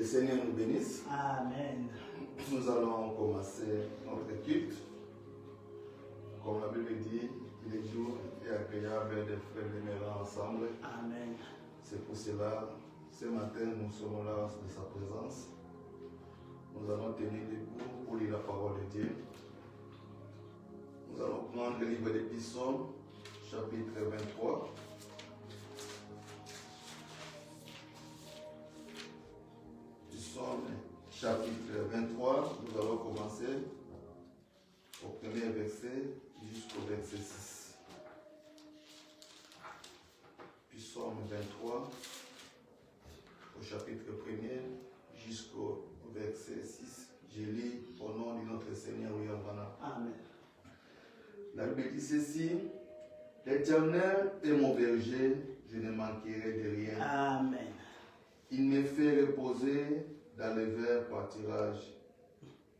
Seigneur nous bénisse. Amen. Nous allons commencer notre culte. Comme la Bible dit, il est doux et agréable de frères demeurant ensemble. Amen. C'est pour cela, ce matin, nous sommes là de sa présence. Nous allons tenir debout pour lire la parole de Dieu. Nous allons prendre le livre des Psaumes, chapitre 23. Psaume, chapitre 23, nous allons commencer au premier verset jusqu'au verset 6. Psaume 23, au chapitre 1er jusqu'au verset 6. Je lis au nom de notre Seigneur William Branham. Amen. La Bible dit ceci: L'Éternel est mon berger, je ne manquerai de rien. Amen. Il me fait reposer dans les verts pâturages.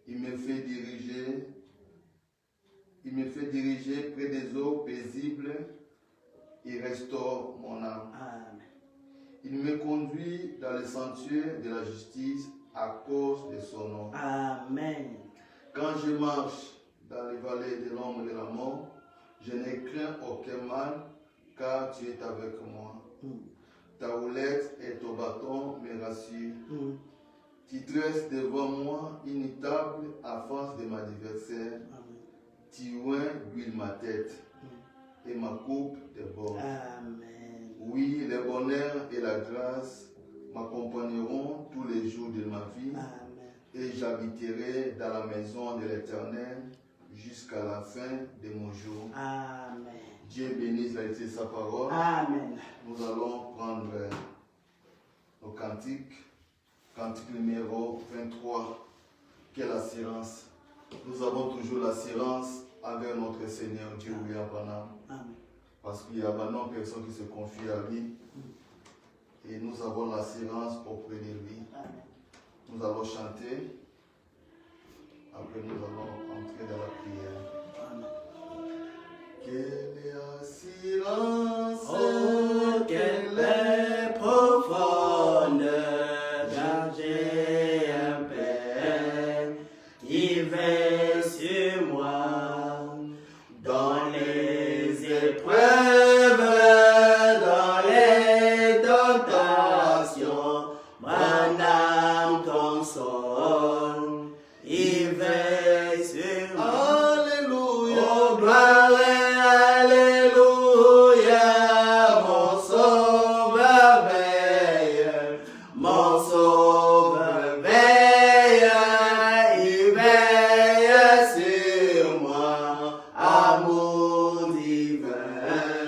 Il me fait diriger près des eaux paisibles. Il restaure mon âme. Amen. Il me conduit dans le sanctuaire de la justice à cause de son nom. Amen. Quand je marche dans les vallées de l'ombre de la mort, je ne crains aucun mal, car tu es avec moi. Ta houlette et ton bâton me rassurent. Tu dresses devant moi une table à face de ma adversaire. Tu oins d'huile ma tête et ma coupe déborde. Amen. Oui, le bonheur et la grâce m'accompagneront tous les jours de ma vie. Amen. Et j'habiterai dans la maison de l'Éternel jusqu'à la fin de mon jour. Amen. Dieu bénisse la lecture de sa parole. Amen. Nous allons prendre nos cantiques. Cantique numéro 23. Quelle assurance! Nous avons toujours l'assurance avec notre Seigneur Dieu William Branham. Amen. Parce qu'il y a maintenant personne qui se confie à lui. Et nous avons l'assurance auprès de lui. Amen. Nous allons chanter. Après, nous allons entrer dans la prière. Amen. Quelle assurance! Oh, quelle paix profonde, quand j'ai un Père qui veille sur moi, dans les épreuves, dans les tentations, mon âme console, il veille sur moi. Alléluia! Oh, gloire et alléluia, mon sauveur veille, mon sauveur veille, il veille sur moi, amour divin.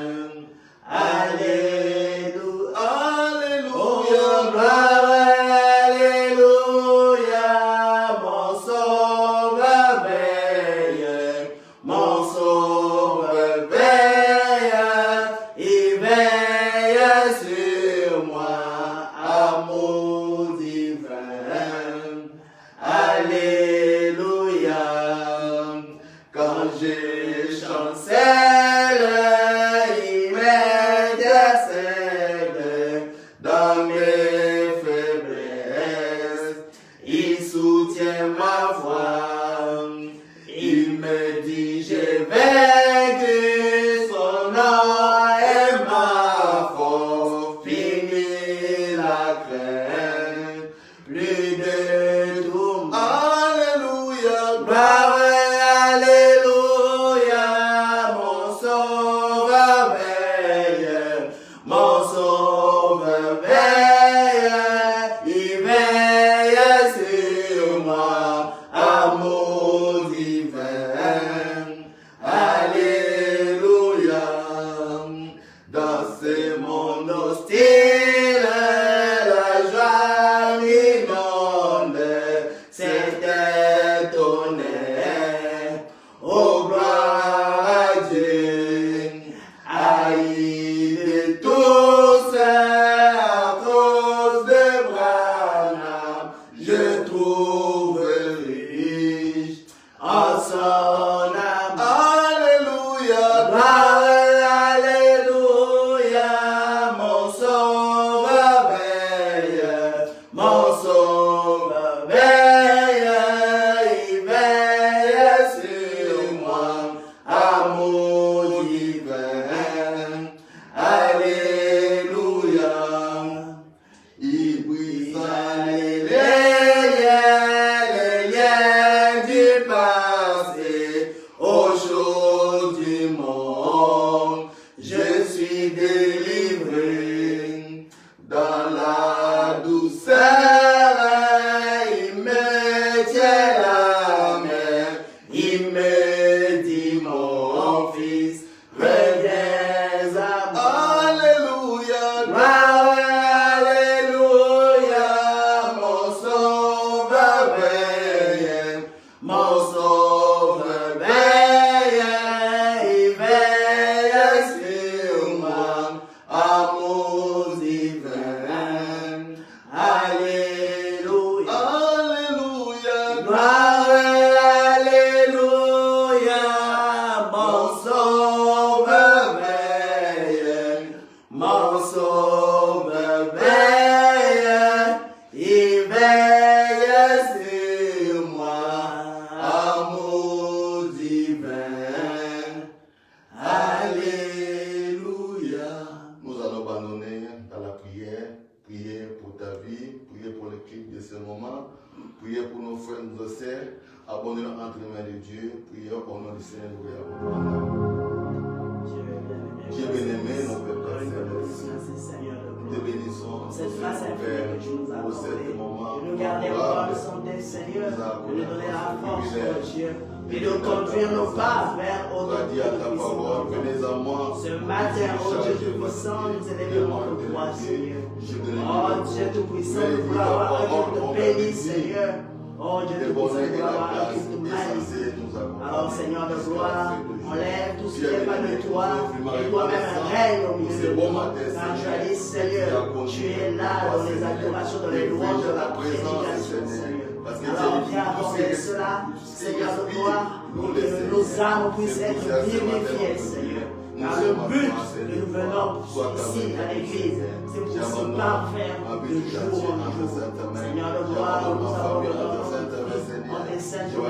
Seigneur, Dieu bien-aimé, nos Pères Te bénissons, cette grâce infinie que tu nous as pour cet accordée, moment. de nous garder encore de santé, Seigneur, de nous donner la force, oh Dieu, et de conduire nos pas vers Tu as dit à ta parole, venez à moi. Ce matin, oh Dieu Tout-Puissant, nous élevons contre toi, Seigneur. Oh Dieu Tout-Puissant, nous voulons avoir un jour de béni, Seieur. Oh Dieu Tout-Puissant, nous voulons avoir un jour de magnifique. Alors, Seigneur de gloire, enlève tout ce qui n'est pas de toi, et toi-même règne au milieu de nous. Car tu as dit, Seigneur, tu es là dans les adorations, dans les louanges de la prédication, Seigneur. Alors, viens accorder cela, Seigneur de gloire, pour que nos âmes puissent être vivifiées, Seigneur. Car le but que nous venons ici à l'église, c'est pour se parfaire de jour en jour. Seigneur de gloire, nous avons besoin en tes saintes mains.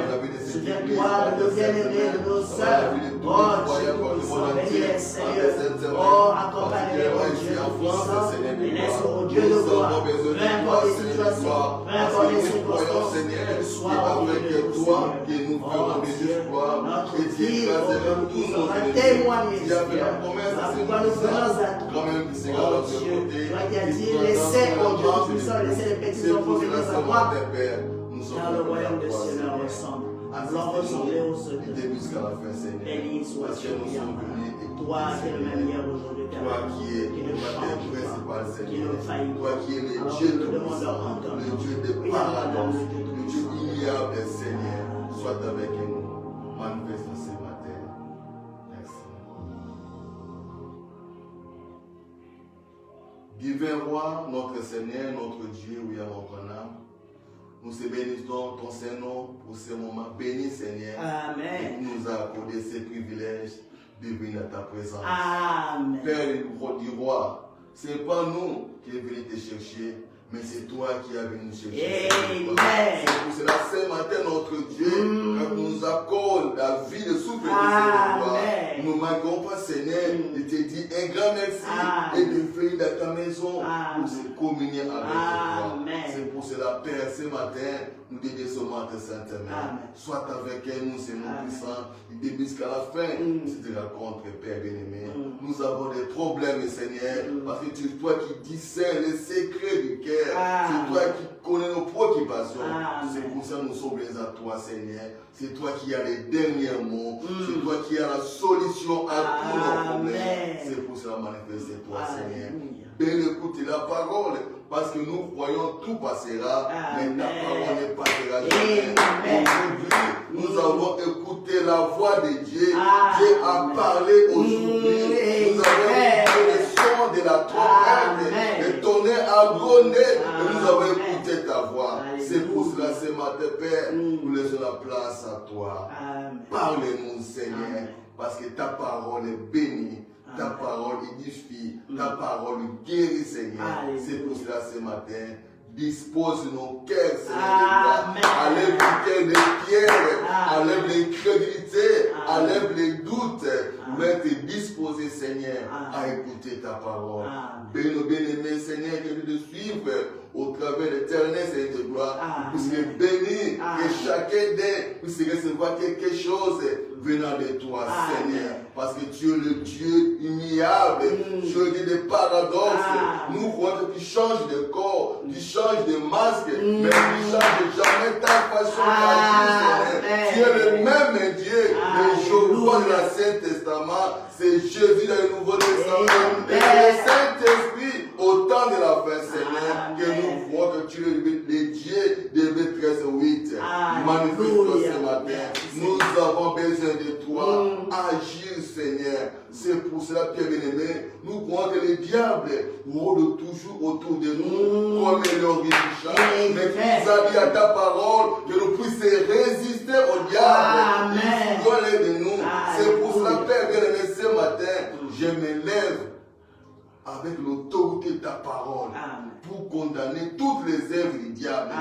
Souviens-toi de nos bien-aimés, de nos sœurs. Oh Dieu Tout-Puissant, bénis-les, Seigneur. Oh, accompagne-les, oh Dieu Tout-Puissant. Et laisse, oh Dieu de gloire, peu importe les situations, peu importe les circonstances, qu'elles soient au milieu de nous, Seigneur. Oh Dieu, notre vie, nous sera témoignée, Seigneur. Pourquoi nous venons à toi? Oh Dieu, toi qui as dit, laissez, oh Dieu Tout-Puissant, laissez les petits enfants venir à moi. Car le royaume des cieux leur ressemble. Alors ressembler au secret. Béni sois-tu, toi qui es le même hier, aujourd'hui, qui ne change pas, qui ne faillit pas. Alors nous te demandons encore, oui, Madame, le Dieu ignoble, Seigneur, soit avec nous, manifeste ce matin. Merci. Divin Roi, notre Seigneur, notre Dieu, oui, à mon âme. Nous te bénissons ton Saint-Nom pour ce moment. Béni Seigneur. Amen. Et nous a accordé ce privilège de venir à ta présence. Amen. Père du roi, ce n'est pas nous qui est venu te chercher, mais c'est toi qui as venu nous chercher. Amen. C'est pour cela, ce matin, notre Dieu, quand nous accorde la vie de souffle de Seigneur, nous ne manquons pas, Seigneur, de te dire un grand merci et de venir dans ta maison pour se communier avec toi. C'est pour cela, Père, ce matin, nous te décevons à ta sainte main. Sois avec nous, Seigneur puissant, début jusqu'à la fin de cette rencontre, Père bien-aimé. Nous avons des problèmes, Seigneur, parce que tu es toi qui discernes les secrets du cœur. C'est toi qui connais nos préoccupations. C'est pour ça que nous sommes à toi, Seigneur. C'est toi qui as les derniers mots. C'est toi qui as la solution à tous nos problèmes. C'est pour cela manifeste-toi, Seigneur. Bien écoutez la parole, parce que nous croyons tout passera, mais ta parole ne passera jamais. Aujourd'hui, nous avons écouté la voix de Dieu. Dieu a parlé aujourd'hui. Nous avons écouté le son de la trompette. Le tonnerre a grondé. Et nous avons écouté ta voix. C'est pour cela, ce matin, Père, nous laissons la place à toi. Parle-nous, Seigneur, parce que ta parole est bénie. Ta parole édifie, ta parole guérit, Seigneur. C'est pour cela ce matin, dispose nos cœurs, Seigneur. Enlève les cœurs des pierres, enlève l'incrédulité, enlève les doutes. Mais te disposer, Seigneur, à écouter ta parole. Bien-aimé, Seigneur, que tu te suives au travers de l'éternel, Seigneur de gloire. Puisse les bénir, que chacun d'eux puisse recevoir quelque chose venant de toi, Seigneur. Parce que tu es le Dieu ignoble, tu es le Dieu des paradoxes. Nous croyons que tu changes de corps, tu changes de masque, mais tu ne changes jamais ta façon d'agir, Seigneur. Tu es le même Dieu. Le jour de l'Ancien Testament, c'est Jésus dans le Nouveau Testament. Et le Saint-Esprit au temps de la fin, Seigneur, que nous voyons que tu es le Dieu de Maîtresse 8. Manifeste-toi ce matin. Nous avons besoin de toi. Agir, Seigneur. C'est pour cela, Pierre bien-aimé, nous croyons que le diable rôde toujours autour de nous comme le lion du chat. Mais tu nous as dit à ta parole que nous puissions résister au diable. Il doit l'aider de nous. C'est pour cela, Père bien-aimé, ce matin, je me lève avec l'autorité de ta parole pour condamner toutes les œuvres du diable.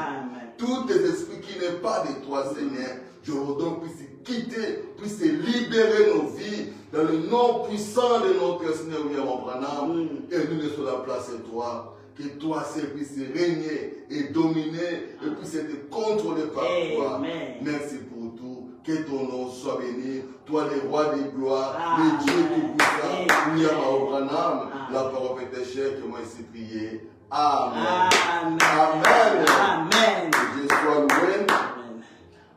Tous les esprits qui n'est pas de toi, Seigneur. Je ordonne puisse quitter, puisse libérer nos vies dans le nom puissant de notre Seigneur William Branham. Et nous laissons la place à toi. Que toi seul puisse régner et dominer et puisse être contrôlé par toi. Merci pour tout. Que ton nom soit béni. Toi, le roi des gloires, Amen. le Dieu tout-puissant. Amen. Niama Obranam. Amen. La parole est chère que moi ici prié. Amen. Amen. Amen. Amen. Que Dieu soit loué. Amen.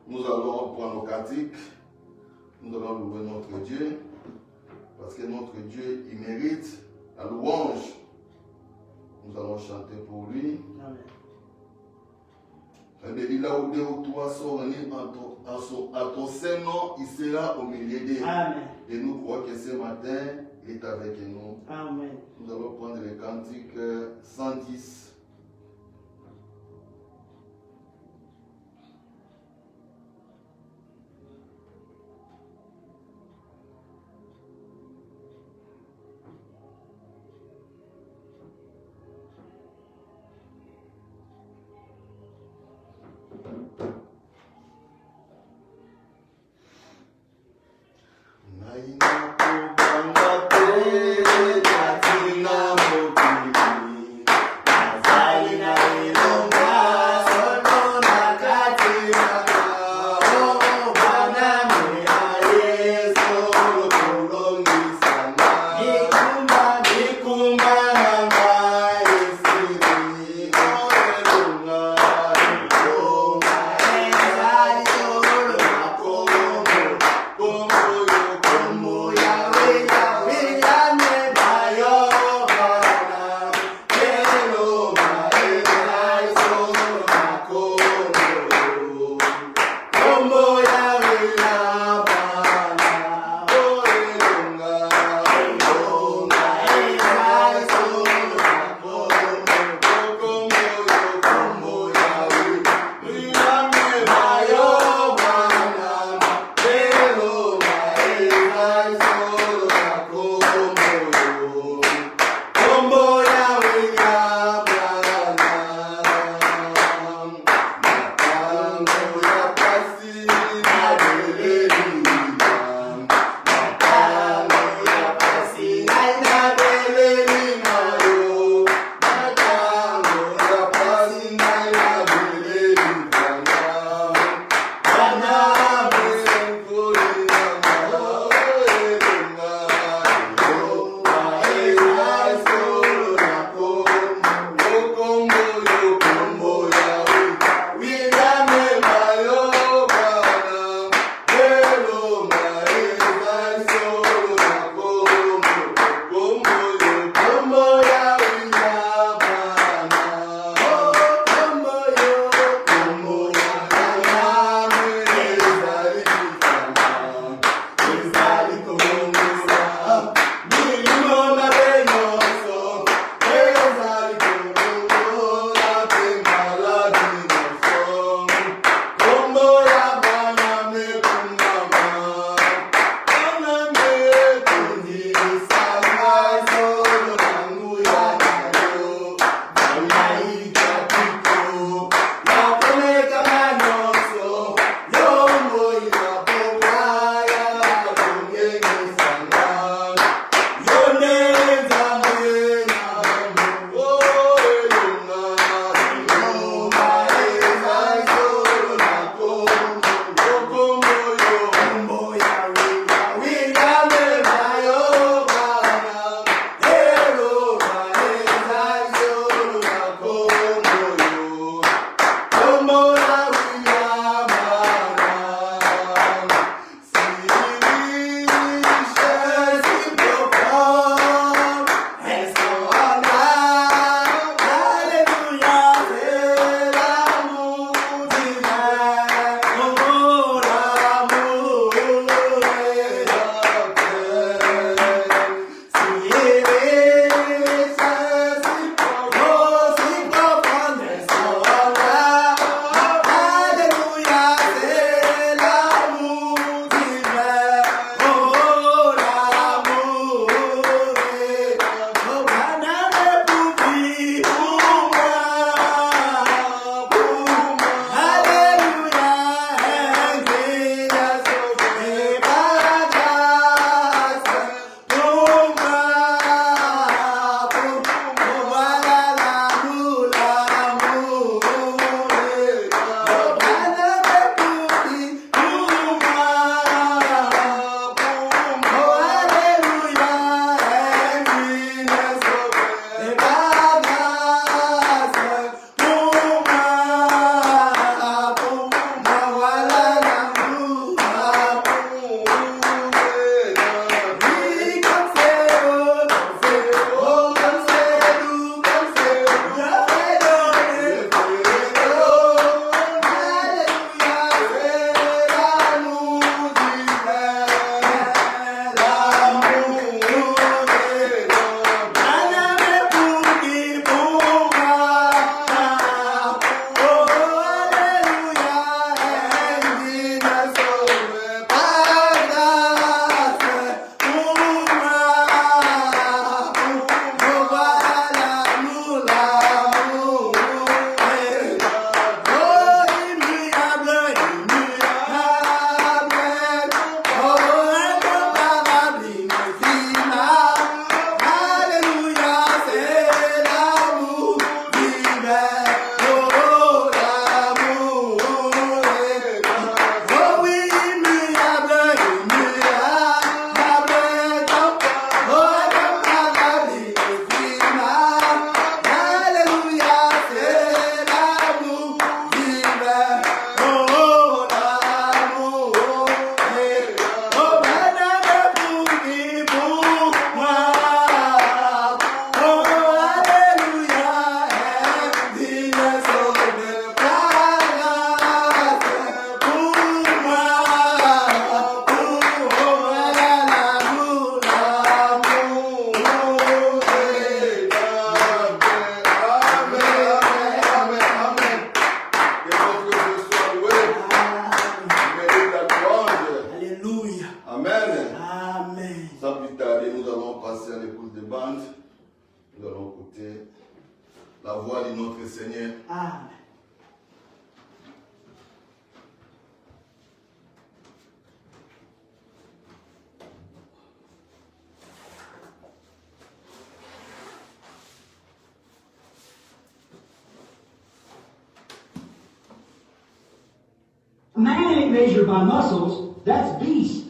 Nous allons prendre nos cantiques. Nous allons louer notre Dieu. Parce que notre Dieu, il mérite la louange. Nous allons chanter pour lui. Amen. Là où toi sont réunis à ton Saint-Nom, il sera au milieu d'eux. Amen. Et nous croyons que ce matin, il est avec nous. Amen. Nous allons prendre le cantique 110. Naina nous allons passer à l'écoute des bandes. Nous allons écouter la voix de notre Seigneur. Amen. Man ain't measured by muscles, that's beast.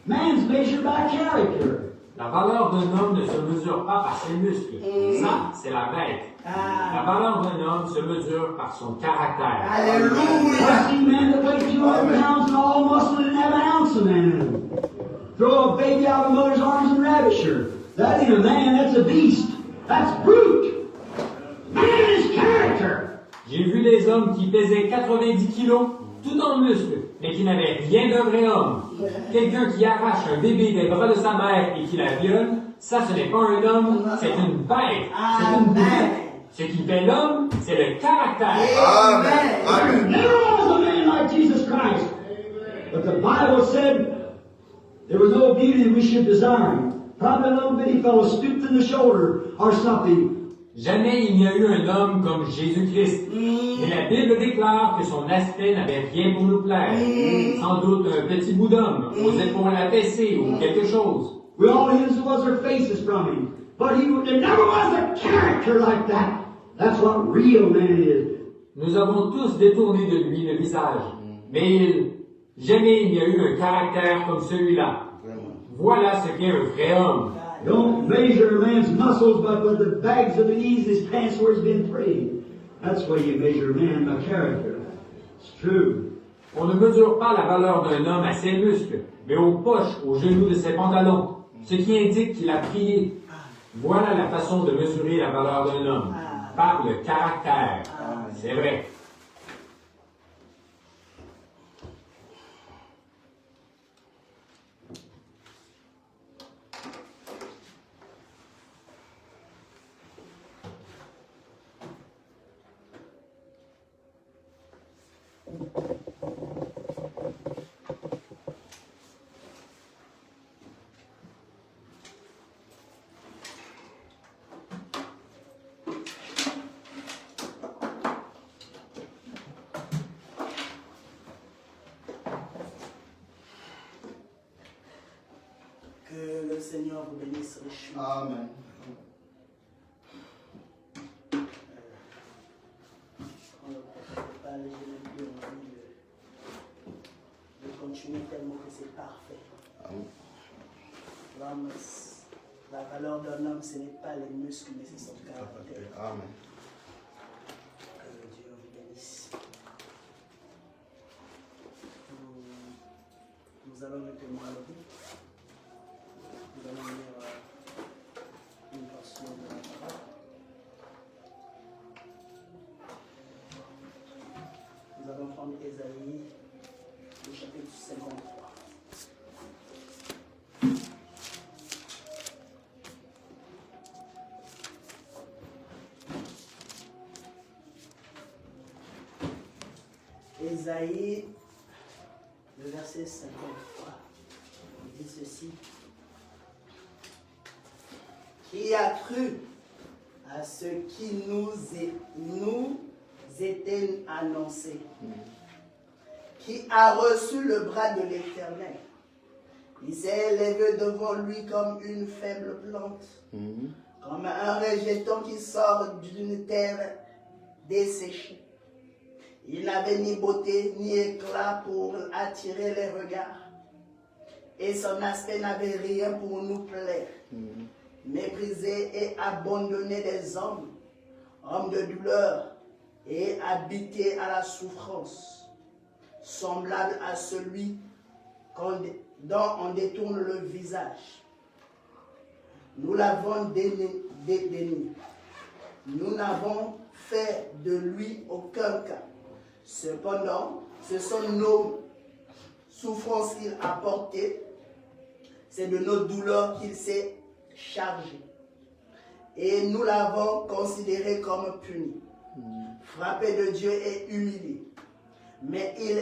Man's measured by character. La valeur d'un homme ne se mesure pas par ses muscles. Ça, c'est la bête. La valeur d'un homme se mesure par son caractère. Alléluia. I've seen men that weigh 200 pounds and all muscle and have an ounce of man in them. Throw a baby out of a mother's arms and ravish her. That ain't a man, that's a beast. That's brute. Man is character. J'ai vu des hommes qui pesaient 90 kilos, tout en muscles, mais qui n'avaient rien d'un vrai homme. Quelqu'un qui arrache un bébé des bras de sa mère et qui la viole, ça ce n'est pas un homme, c'est une bête, c'est une brute. Ce qui fait l'homme, c'est le caractère. Amen. Amen. Never was a man like Jesus Christ. But the Bible said there was no beauty we should desire him. Probably a little bitty fellow stooped in the shoulder or something. Jamais il n'y a eu un homme comme Jésus-Christ. Mais la Bible déclare que son aspect n'avait rien pour nous plaire. Sans doute un petit bout d'homme, aux épaules affaissées ou quelque chose. We all used was our faces from him. But there never was a character like that. That's what real man is. Nous avons tous détourné de lui le visage. Mais jamais il n'y a eu un caractère comme celui-là. Voilà ce qu'est un vrai homme. Don't measure a man's muscles, but by the bags of the knees, his pants where he's been prayed. That's why you measure a man by character. It's true. On ne mesure pas la valeur d'un homme à ses muscles, mais aux poches, aux genoux de ses pantalons, ce qui indique qu'il a prié. Voilà la façon de mesurer la valeur d'un homme, par le caractère. C'est vrai. Que le Seigneur vous bénisse richement. Amen. On ne peut pas les plus envie de continuer tellement que c'est parfait. L'homme, la valeur d'un homme, ce n'est pas les muscles, mais c'est son caractère. Amen. Que Dieu vous bénisse. Nous allons maintenant le bout. Nous allons lire une portion de la parole. Nous allons prendre Ésaïe, le chapitre 53. Ésaïe, le verset 53, il dit ceci. Qui a cru à ce qui nous était annoncé? Qui a reçu le bras de l'Éternel? Il s'est élevé devant lui comme une faible plante, comme un rejeton qui sort d'une terre desséchée. Il n'avait ni beauté ni éclat pour attirer les regards, et son aspect n'avait rien pour nous plaire. Méprisé et abandonné des hommes, homme de douleur et habité à la souffrance, semblable à celui dont on détourne le visage. Nous l'avons dédaigné. Nous n'avons fait de lui aucun cas. Cependant, ce sont nos souffrances qu'il a portées, c'est de nos douleurs qu'il s'est chargé. Et nous l'avons considéré comme puni, frappé de Dieu et humilié. Mais il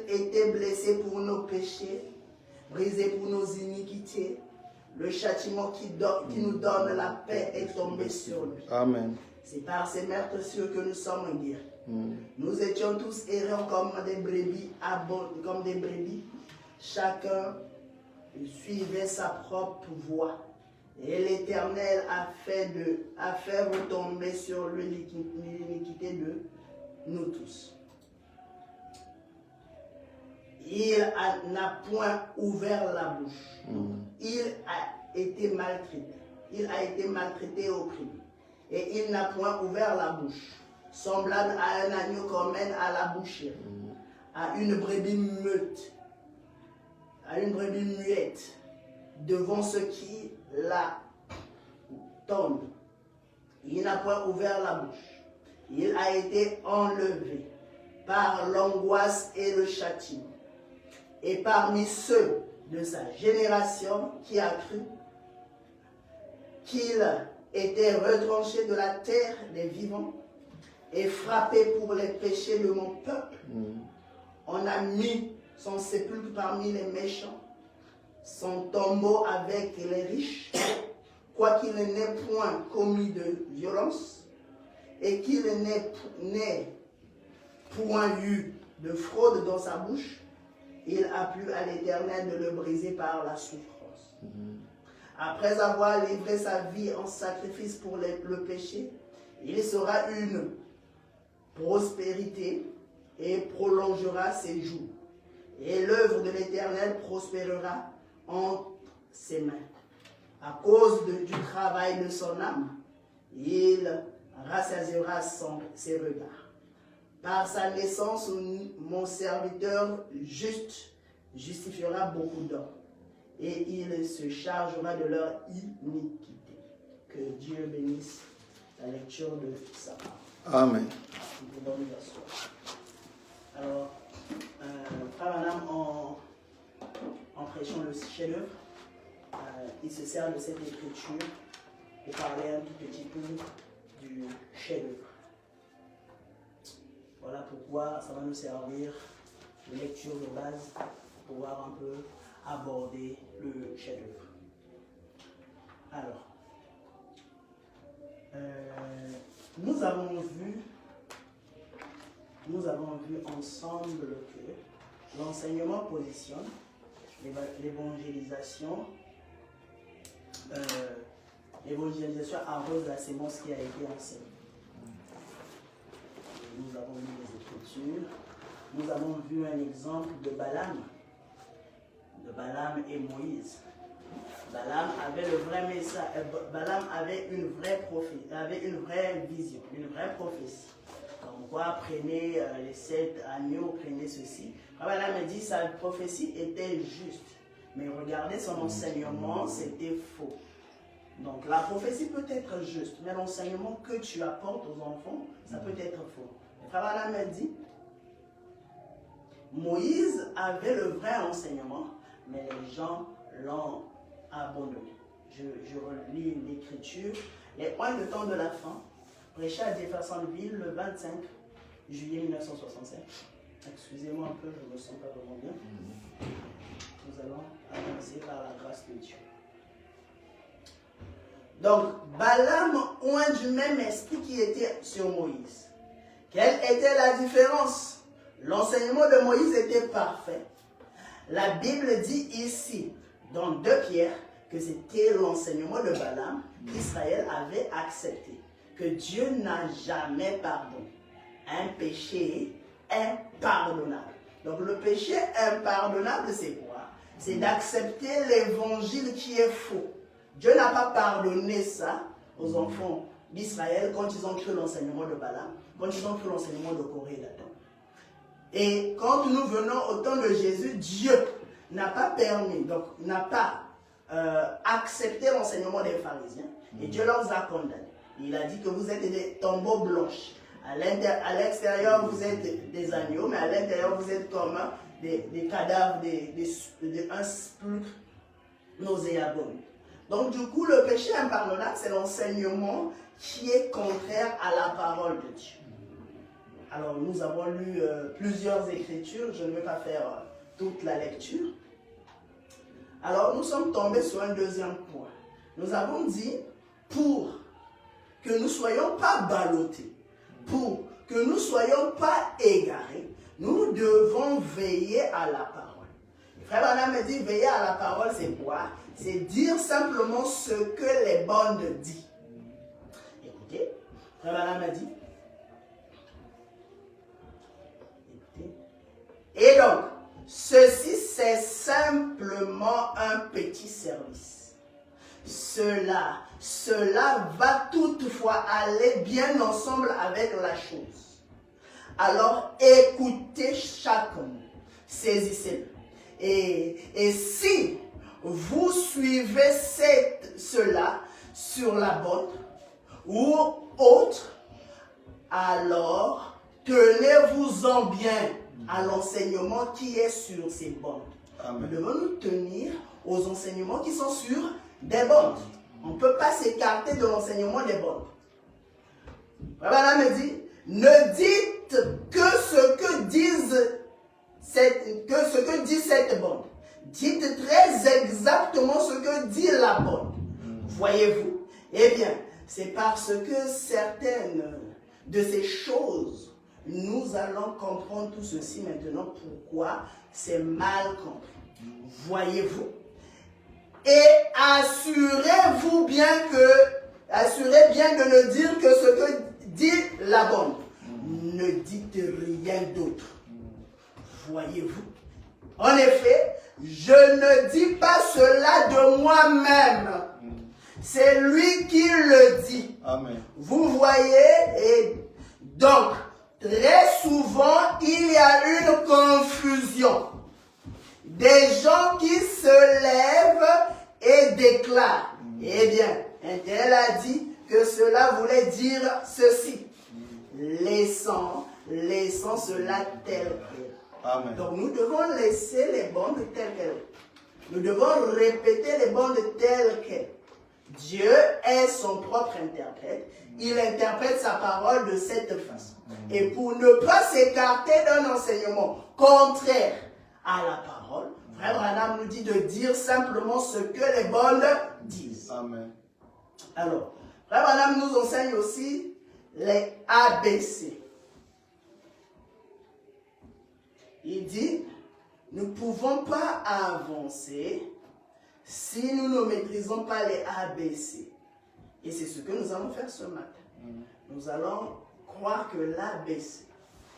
était blessé pour nos péchés, brisé pour nos iniquités. le châtiment qui nous donne la paix est tombé sur lui. Amen. C'est par ces meurtrissures que nous sommes guéris. Nous étions tous errants comme des brebis, chacun suivait sa propre voie. Et l'Éternel a fait retomber sur lui l'iniquité de nous tous. Il n'a point ouvert la bouche. Il a été maltraité. Il a été maltraité et opprimé. Et il n'a point ouvert la bouche. Semblable à un agneau qu'on mène à la boucherie, à une brebis muette, devant ceux qui la tendent. Il n'a point ouvert la bouche. Il a été enlevé par l'angoisse et le châtiment. Et parmi ceux de sa génération qui a cru qu'il était retranché de la terre des vivants et frappé pour les péchés de mon peuple, on a mis son sépulcre parmi les méchants, son tombeau avec les riches, quoiqu'il n'ait point commis de violence et qu'il n'ait point eu de fraude dans sa bouche, il a plu à l'Éternel de le briser par la souffrance. Après avoir livré sa vie en sacrifice pour le péché, il sera une prospérité et prolongera ses jours. Et l'œuvre de l'Éternel prospérera entre ses mains. À cause du travail de son âme, il rassasiera ses regards. Par sa naissance, mon serviteur juste justifiera beaucoup d'hommes, et il se chargera de leur iniquité. Que Dieu bénisse la lecture de sa parole. Amen. Nous pouvons nous asseoir. Alors, Frère Branham, en prêchant le chef-d'œuvre, il se sert de cette écriture pour parler un tout petit peu du chef-d'œuvre. Voilà pourquoi ça va nous servir de lecture de base pour pouvoir un peu aborder le chef-d'œuvre. Alors, nous avons vu ensemble que l'enseignement positionne, l'évangélisation arrose la sémence qui a été enseignée. Nous avons lu les Écritures, nous avons vu un exemple de Balaam et Moïse. Balaam avait le vrai message, Balaam avait une vraie vision, une vraie prophétie. Comme quoi, prenez les 7 agneaux, prenez ceci. Balaam a dit que sa prophétie était juste, mais regardez son enseignement, c'était faux. Donc la prophétie peut être juste, mais l'enseignement que tu apportes aux enfants, ça peut être faux. Balaam a dit, Moïse avait le vrai enseignement, mais les gens l'ont abandonné. Je relis l'écriture. Les points de temps de la fin, prêché à Jeffersonville le 25 juillet 1965. Excusez-moi un peu, je ne me sens pas vraiment bien. Nous allons avancer par la grâce de Dieu. Donc, Balaam oint du même esprit qui était sur Moïse. Quelle était la différence? L'enseignement de Moïse était parfait. La Bible dit ici, dans 2 Pierre, que c'était l'enseignement de Balaam qu'Israël avait accepté, que Dieu n'a jamais pardonné. Un péché impardonnable. Donc le péché impardonnable, c'est quoi? C'est d'accepter l'évangile qui est faux. Dieu n'a pas pardonné ça aux enfants d'Israël quand ils ont cru l'enseignement de Balaam, quand ils ont cru l'enseignement de Corée et Dathan. Et quand nous venons au temps de Jésus, Dieu n'a pas permis, donc n'a pas accepté l'enseignement des pharisiens, et Dieu leur a condamnés. Il a dit que vous êtes des tombeaux blanches. À l'extérieur, vous êtes des agneaux, mais à l'intérieur, vous êtes comme des cadavres, un sépulcre nauséabond. Donc, du coup, le péché impardonnable, c'est l'enseignement qui est contraire à la parole de Dieu. Alors, nous avons lu plusieurs écritures. Je ne vais pas faire toute la lecture. Alors, nous sommes tombés sur un deuxième point. Nous avons dit, pour que nous ne soyons pas ballottés, pour que nous ne soyons pas égarés, nous devons veiller à la parole. Frère Branham me dit, veiller à la parole, c'est quoi? C'est dire simplement ce que les bandes disent. Écoutez, Frère Branham m'a dit, écoutez, et donc, ceci c'est simplement un petit service. Cela va toutefois aller bien ensemble avec la chose. Alors écoutez chaque mot, saisissez-le. Et si vous suivez cela sur la bonne ou autre, alors tenez-vous-en bien à l'enseignement qui est sur ces bandes. Nous devons nous tenir aux enseignements qui sont sur des bandes. On ne peut pas s'écarter de l'enseignement des bandes. Voilà, me dit, ne dites que ce que dit cette bande. Dites très exactement ce que dit la bande. Voyez-vous? Eh bien, c'est parce que certaines de ces choses, nous allons comprendre tout ceci maintenant, pourquoi c'est mal compris. Voyez-vous? Et assurez bien de ne dire que ce que dit la bande. Ne dites rien d'autre. Voyez-vous? En effet, je ne dis pas cela de moi-même. C'est lui qui le dit. Amen. Vous voyez? Et donc, très souvent, il y a une confusion. Des gens qui se lèvent et déclarent. Eh bien, un tel a dit que cela voulait dire ceci. Laissons cela tel quel. Amen. Donc nous devons laisser les bandes telles quelles. Nous devons répéter les bandes telles quelles. Dieu est son propre interprète. Il interprète sa parole de cette façon. Et pour ne pas s'écarter d'un enseignement contraire à la parole, Frère Branham nous dit de dire simplement ce que les bandes disent. Amen. Alors, Frère Branham nous enseigne aussi les ABC. Il dit, nous ne pouvons pas avancer si nous ne maîtrisons pas les ABC. Et c'est ce que nous allons faire ce matin. Nous allons croire que l'ABC.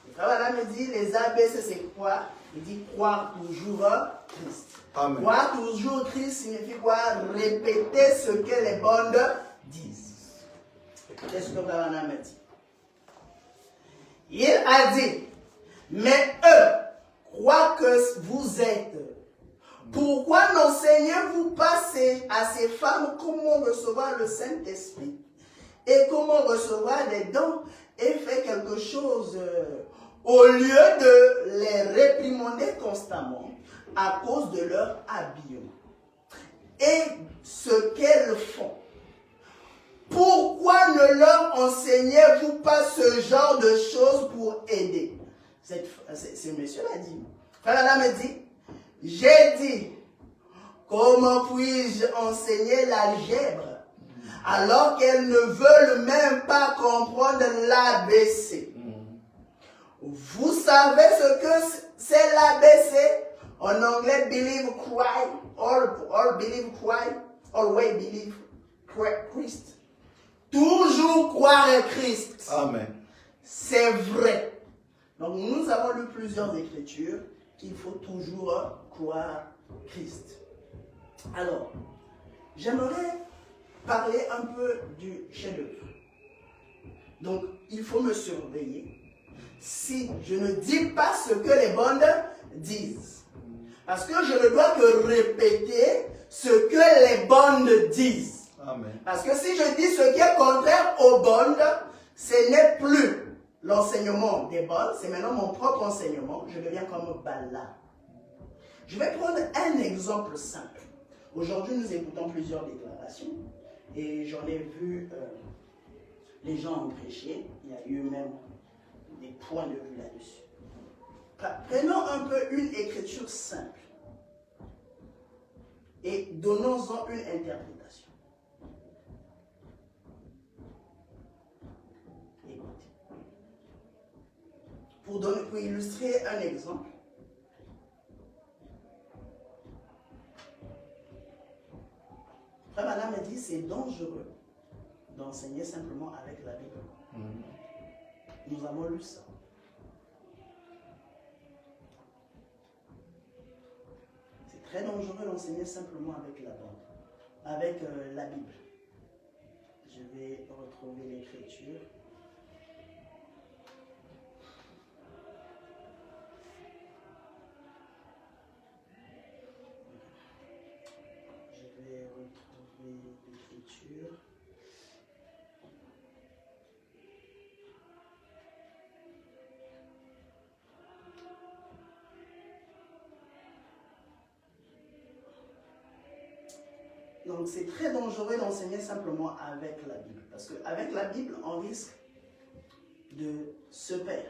Le frère Branham me dit, les ABC c'est quoi? Il dit croire toujours Christ. Amen. Croire toujours Christ signifie quoi? Répéter ce que les bandes disent. Écoutez ce que le frère Branham me dit. Il a dit, mais eux croient que vous êtes. Pourquoi n'enseignez-vous pas à ces femmes comment recevoir le Saint-Esprit et comment recevoir des dons et faire quelque chose au lieu de les réprimander constamment à cause de leur habillement et ce qu'elles font? Pourquoi ne leur enseignez-vous pas ce genre de choses pour aider? Ce monsieur l'a dit. Frère Adam me dit, j'ai dit, comment puis-je enseigner l'algèbre alors qu'elles ne veulent même pas comprendre l'ABC? Vous savez ce que c'est l'ABC? En anglais, believe Christ, all believe Christ, always believe Christ. Toujours croire en Christ. Amen. C'est vrai. Donc nous avons lu plusieurs écritures qu'il faut toujours croire Christ. Alors, j'aimerais parler un peu du chef-d'œuvre. Donc, il faut me surveiller si je ne dis pas ce que les bandes disent. Parce que je ne dois que répéter ce que les bandes disent. Amen. Parce que si je dis ce qui est contraire aux bandes, ce n'est plus l'enseignement des bandes, c'est maintenant mon propre enseignement. Je deviens comme Bala. Je vais prendre un exemple simple. Aujourd'hui, nous écoutons plusieurs déclarations et j'en ai vu les gens en prêcher. Il y a eu même des points de vue là-dessus. Prenons un peu une écriture simple. et donnons-en une interprétation. Écoutez. Pour illustrer un exemple, Frère Madame a dit c'est dangereux d'enseigner simplement avec la Bible. Nous avons lu ça. C'est très dangereux d'enseigner simplement avec la Bible. Je vais retrouver l'écriture. Donc c'est très dangereux d'enseigner simplement avec la Bible. Parce qu'avec la Bible, on risque de se perdre.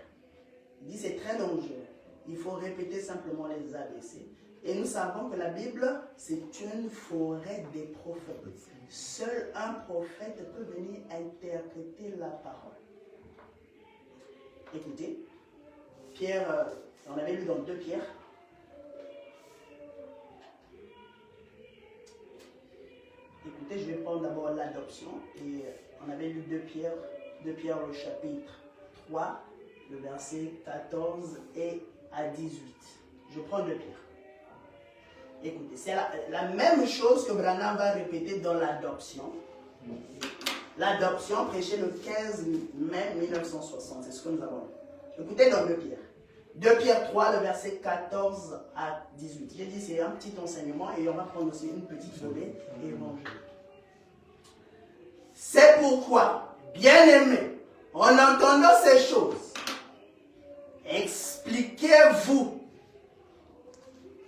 Il dit c'est très dangereux. Il faut répéter simplement les ABC. Et nous savons que la Bible, c'est une forêt des prophètes. Seul un prophète peut venir interpréter la parole. Écoutez, Pierre, on avait lu dans 2 Pierre. Écoutez, je vais prendre d'abord l'adoption. Et on avait lu 2 Pierre le chapitre 3, le verset 14 et à 18. Je prends 2 Pierre. Écoutez, c'est la même chose que Branham va répéter dans l'adoption. L'adoption prêchée le 15 mai 1960, c'est ce que nous avons lu. Écoutez dans 2 Pierre. 2 Pierre 3, le verset 14 à 18. J'ai dit c'est un petit enseignement et on va prendre aussi une petite volée évangélique. C'est pourquoi, bien-aimés, en entendant ces choses, expliquez-vous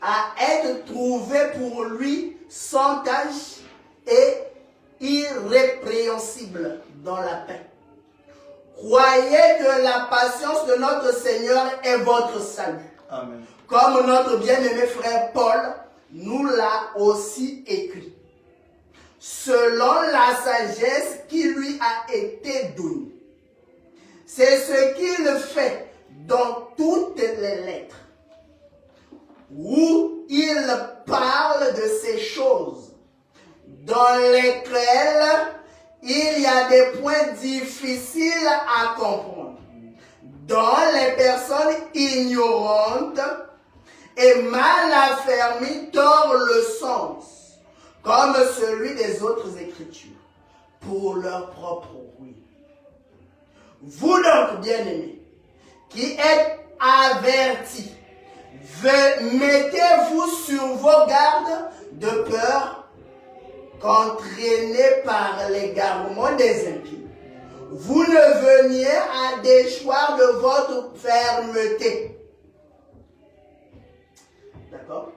à être trouvé pour lui sans tache et irrépréhensible dans la paix. Croyez que la patience de notre Seigneur est votre salut. Amen. Comme notre bien-aimé frère Paul nous l'a aussi écrit. Selon la sagesse qui lui a été donnée. C'est ce qu'il fait dans toutes les lettres, où il parle de ces choses dans lesquelles il y a des points difficiles à comprendre, dont les personnes ignorantes et mal affermies tordent le sens, comme celui des autres Écritures, pour leur propre ruine. Vous donc, bien-aimés, qui êtes avertis, mettez-vous sur vos gardes de peur qu'entraînés par l'égarement des impies, vous ne veniez à déchoir de votre fermeté. D'accord?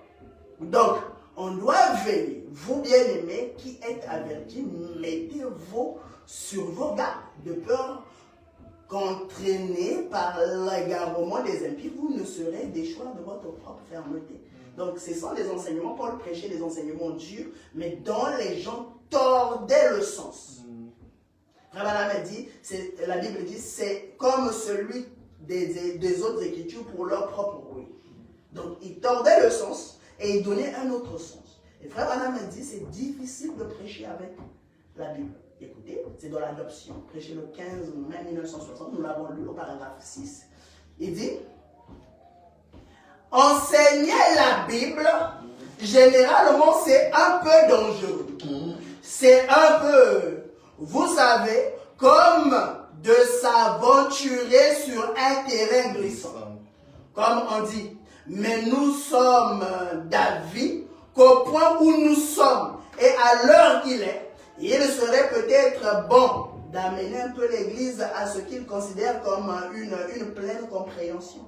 Donc, on doit veiller. Vous, bien-aimés, qui êtes avertis, mettez-vous sur vos gardes de peur qu'entraînés par l'égarement des impies, vous ne serez déchoir de votre propre fermeté. Donc, ce sont des enseignements, Paul prêchait des enseignements durs, mais dont les gens tordaient le sens. Frère Madame a dit, la Bible dit, c'est comme celui des autres Écritures pour leur propre ruine. Donc, ils tordaient le sens et ils donnaient un autre sens. Et Frère Madame a dit, c'est difficile de prêcher avec la Bible. Écoutez, c'est dans l'adoption, prêché le 15 mai 1960, nous l'avons lu au paragraphe 6. Il dit, enseigner la Bible, généralement, c'est un peu dangereux. C'est un peu, vous savez, comme de s'aventurer sur un terrain glissant. Comme on dit, mais nous sommes d'avis qu'au point où nous sommes et à l'heure qu'il est, il serait peut-être bon d'amener un peu l'Église à ce qu'il considère comme une pleine compréhension.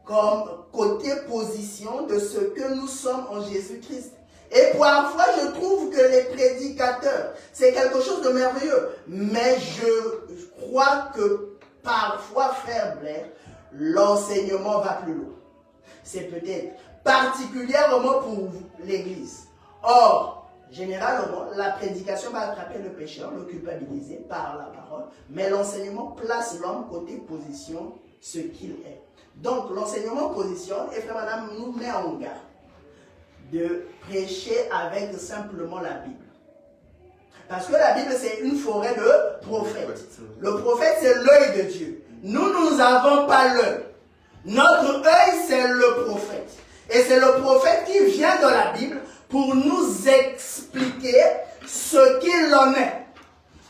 Comme côté position de ce que nous sommes en Jésus-Christ. Et parfois, je trouve que les prédicateurs, c'est quelque chose de merveilleux. Mais je crois que parfois, frère Blair, l'enseignement va plus loin. C'est peut-être particulièrement pour l'Église. Or, généralement, la prédication va attraper le pécheur, le culpabiliser par la parole, mais l'enseignement place l'homme côté position, ce qu'il est. Donc, l'enseignement position, et frère madame, nous met en garde de prêcher avec simplement la Bible. Parce que la Bible, c'est une forêt de prophètes. Le prophète, c'est l'œil de Dieu. Nous n'avons pas l'œil. Notre œil, c'est le prophète. Et c'est le prophète qui vient dans la Bible pour nous expliquer ce qu'il en est.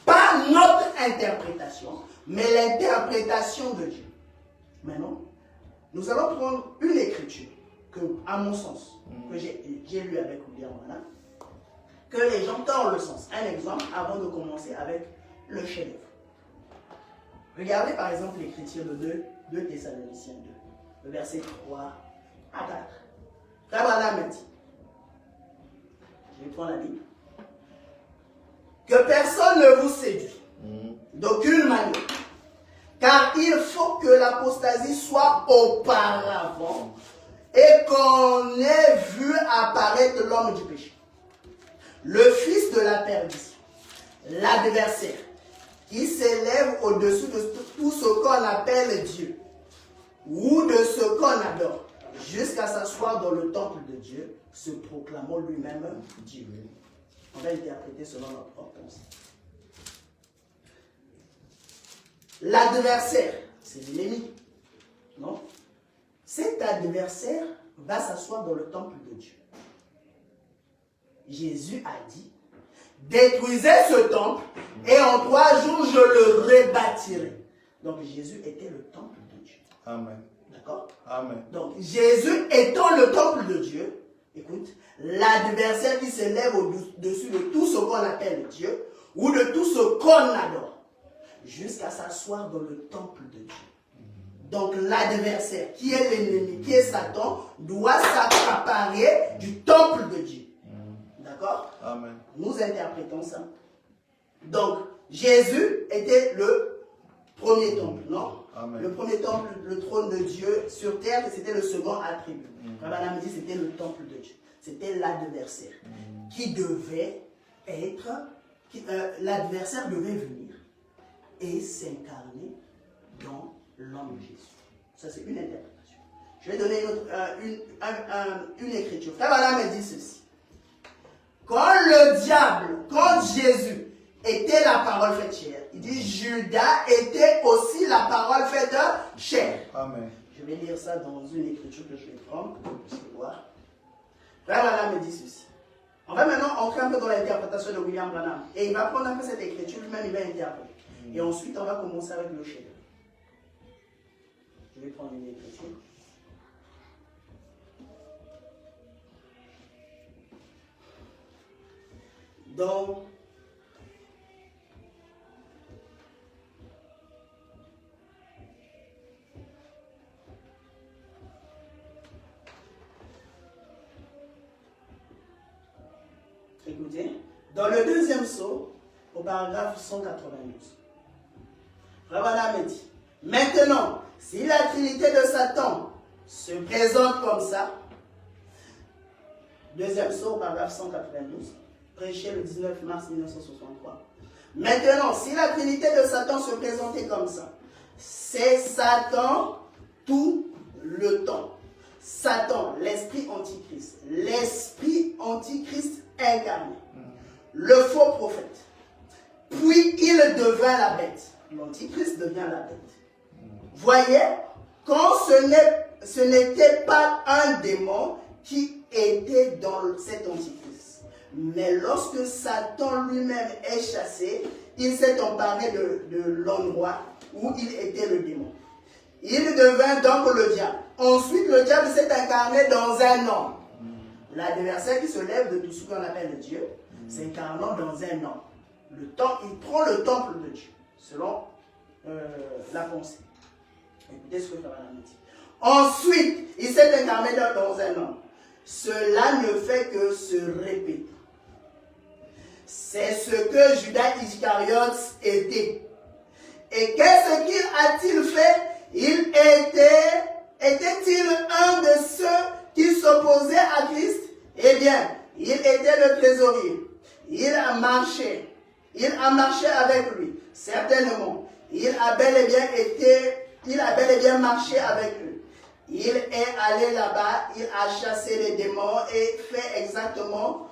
Pas notre interprétation, mais l'interprétation de Dieu. Maintenant, nous allons prendre une écriture que, à mon sens, que j'ai lu avec William Branham, que les gens tordent le sens. Un exemple avant de commencer avec le chef-d'œuvre. Regardez par exemple l'écriture de 2 Thessaloniciens 2, le verset 3 à 4. Frère Branham dit, je vais prendre la Bible, que personne ne vous séduit d'aucune manière, car il faut que l'apostasie soit auparavant et qu'on ait vu apparaître l'homme du péché, le fils de la perdition, l'adversaire, qui s'élève au-dessus de tout ce qu'on appelle Dieu, ou de ce qu'on adore, jusqu'à s'asseoir dans le temple de Dieu, se proclamant lui-même Dieu. On va interpréter selon notre propre pensée. L'adversaire, c'est l'ennemi. Non? Cet adversaire va s'asseoir dans le temple de Dieu. Jésus a dit, détruisez ce temple et en 3 jours je le rebâtirai. Donc Jésus était le temple de Dieu. Amen. D'accord? Amen. Donc Jésus étant le temple de Dieu, écoute, l'adversaire qui s'élève au-dessus de tout ce qu'on appelle Dieu ou de tout ce qu'on adore, jusqu'à s'asseoir dans le temple de Dieu. Donc l'adversaire, qui est l'ennemi, qui est Satan, doit s'accaparer du temple de Dieu. D'accord? Amen. Nous interprétons ça. Donc, Jésus était le premier temple, non? Amen. Le premier temple, le trône de Dieu sur terre, c'était le second attribut. Abraham dit c'était le temple de Dieu. C'était l'adversaire qui devait être, l'adversaire devait venir et s'incarner dans l'homme de Jésus. Ça, c'est une interprétation. Je vais donner une écriture. Abraham dit ceci. Quand Jésus était la parole faite chair, il dit Judas était aussi la parole faite chair. Amen. Je vais lire ça dans une écriture que je vais prendre pour que vous puissiez voir. Frère Branham me dit ceci. On va maintenant entrer un peu dans l'interprétation de William Branham. Et il va prendre un peu cette écriture, lui-même il va interpréter. Et ensuite on va commencer avec le chef. Je vais prendre une écriture. Donc, écoutez, dans le deuxième sceau, au paragraphe 192, Rabbanah me dit, maintenant, si la trinité de Satan se présente comme ça, deuxième sceau, au paragraphe 192, prêché le 19 mars 1963. Maintenant, si la trinité de Satan se présentait comme ça, c'est Satan tout le temps. Satan, l'esprit antichrist incarné, le faux prophète. Puis il devint la bête. L'antichrist devient la bête. Voyez, quand ce n'était pas un démon qui était dans cet antichrist, mais lorsque Satan lui-même est chassé, il s'est emparé de l'endroit où il était le démon. Il devint donc le diable. Ensuite, le diable s'est incarné dans un homme. L'adversaire qui se lève de tout ce qu'on appelle Dieu, s'incarnant dans un homme. Il prend le temple de Dieu, selon la pensée. Écoutez ce que Abraham dit. Ensuite, il s'est incarné dans un homme. Cela ne fait que se répéter. C'est ce que Judas Iscariote était. Et qu'est-ce qu'il a-t-il fait? Était-il un de ceux qui s'opposaient à Christ? Eh bien, Il était le trésorier. Il a marché avec lui, certainement. Il a bel et bien marché avec lui. Il est allé là-bas, il a chassé les démons et fait exactement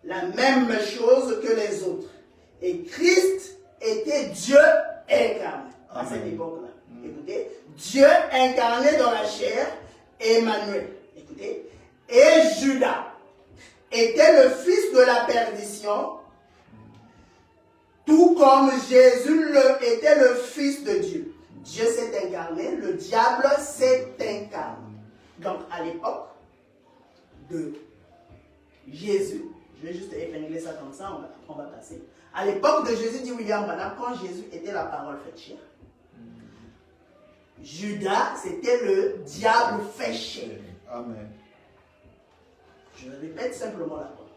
la même chose que les autres. Et Christ était Dieu incarné à cette époque-là. Écoutez, Dieu incarné dans la chair, Emmanuel. Écoutez, et Judas était le fils de la perdition, tout comme Jésus était le fils de Dieu. Dieu s'est incarné, le diable s'est incarné. Donc, à l'époque de Jésus, je vais juste épingler ça comme ça, on va passer. À l'époque de Jésus, dit William Branham, quand Jésus était la parole faite chair, Judas, c'était le diable fait chair. Amen. Je répète simplement la parole.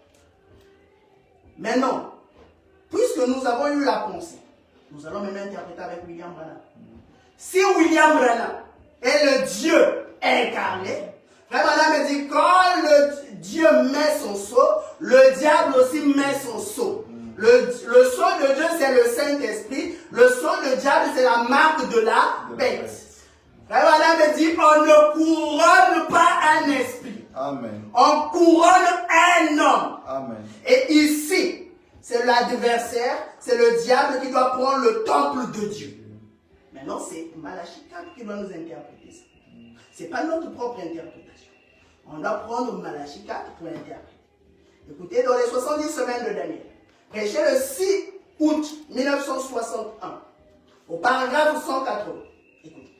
Maintenant, puisque nous avons eu la pensée, nous allons même interpréter avec William Branham. Si William Branham est le Dieu incarné, Frère Branham me dit, quand le Dieu met son sceau, le diable aussi met son sceau. Le sceau de Dieu, c'est le Saint-Esprit. Le sceau de diable, c'est la marque de la bête. Frère Branham me dit, on ne couronne pas un esprit. Amen. On couronne un homme. Amen. Et ici, c'est l'adversaire, c'est le diable qui doit prendre le temple de Dieu. Maintenant, c'est Malachie 4 qui va nous interpréter ça. Ce n'est pas notre propre interprétation. On doit prendre Malachie 4 pour interpréter. Écoutez, dans les 70 semaines de Daniel, prêché le 6 août 1961, au paragraphe 180. Écoutez.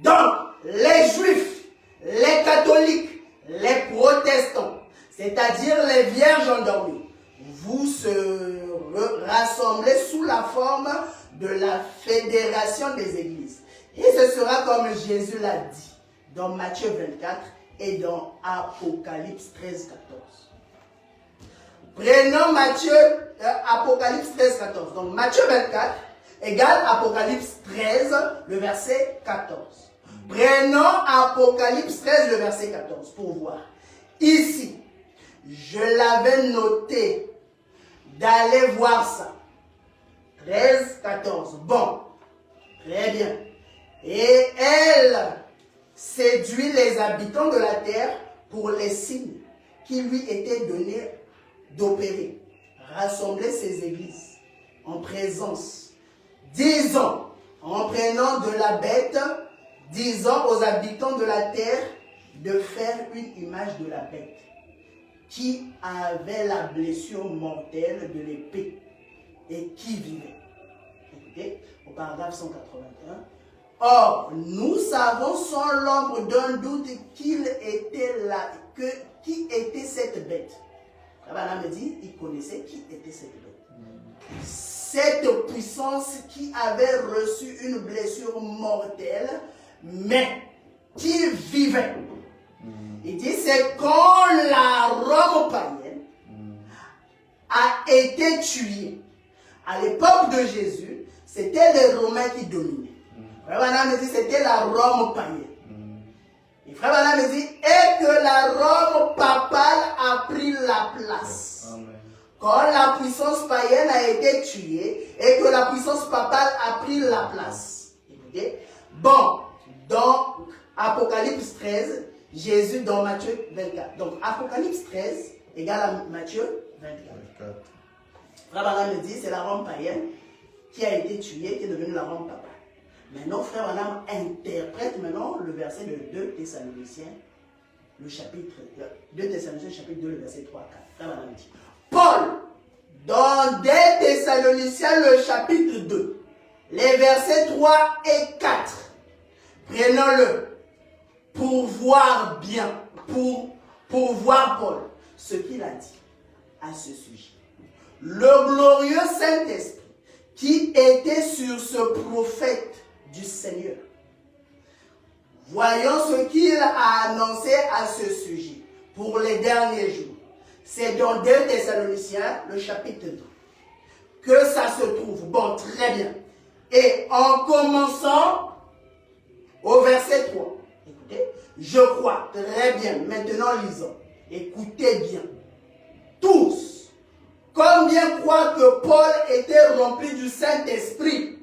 Donc, les Juifs, les catholiques, les protestants, c'est-à-dire les vierges endormies, vous se rassemblez sous la forme de la fédération des églises. Et ce sera comme Jésus l'a dit dans Matthieu 24 et dans Apocalypse 13, 14. Prenons Apocalypse 13, 14. Donc Matthieu 24 égale Apocalypse 13, le verset 14. Prenons Apocalypse 13, le verset 14 pour voir. Ici, je l'avais noté d'aller voir ça. 13, 14. Bon, très bien. Et elle séduit les habitants de la terre pour les signes qui lui étaient donnés d'opérer. Rassembler ses églises en présence. Disons, en prenant de la bête, disant aux habitants de la terre de faire une image de la bête qui avait la blessure mortelle de l'épée et qui vivait. Écoutez, au paragraphe 181. Or, nous savons sans l'ombre d'un doute qu'il était là, qui était cette bête. Abraham me dit, il connaissait qui était cette bête. Cette puissance qui avait reçu une blessure mortelle, mais qui vivait. Il dit, c'est quand la Rome païenne a été tuée. À l'époque de Jésus, c'était les Romains qui dominaient. Frère Branham me dit, c'était la Rome païenne. Et Frère Branham me dit, et que la Rome papale a pris la place. Amen. Quand la puissance païenne a été tuée et que la puissance papale a pris la place. Écoutez. Bon, dans Apocalypse 13, Jésus dans Matthieu 24. Donc Apocalypse 13 égale à Matthieu 24. Frère Branham me dit, c'est la Rome païenne qui a été tuée, qui est devenue la Rome papale. Maintenant, Frère Branham interprète maintenant le verset de 2 Thessaloniciens, le chapitre 2 Thessaloniciens, chapitre 2, le verset 3 à 4. Frère Branham dit, Paul, dans 2 Thessaloniciens, le chapitre 2, les versets 3 et 4, prenons-le pour voir bien, pour voir Paul, ce qu'il a dit à ce sujet. Le glorieux Saint-Esprit qui était sur ce prophète du Seigneur, voyons ce qu'il a annoncé à ce sujet pour les derniers jours. C'est dans 2 Thessaloniciens, le chapitre 2, que ça se trouve. Bon, très bien. Et en commençant au verset 3, écoutez, je crois, très bien, maintenant lisons. Écoutez bien. Tous. Combien croient que Paul était rempli du Saint-Esprit?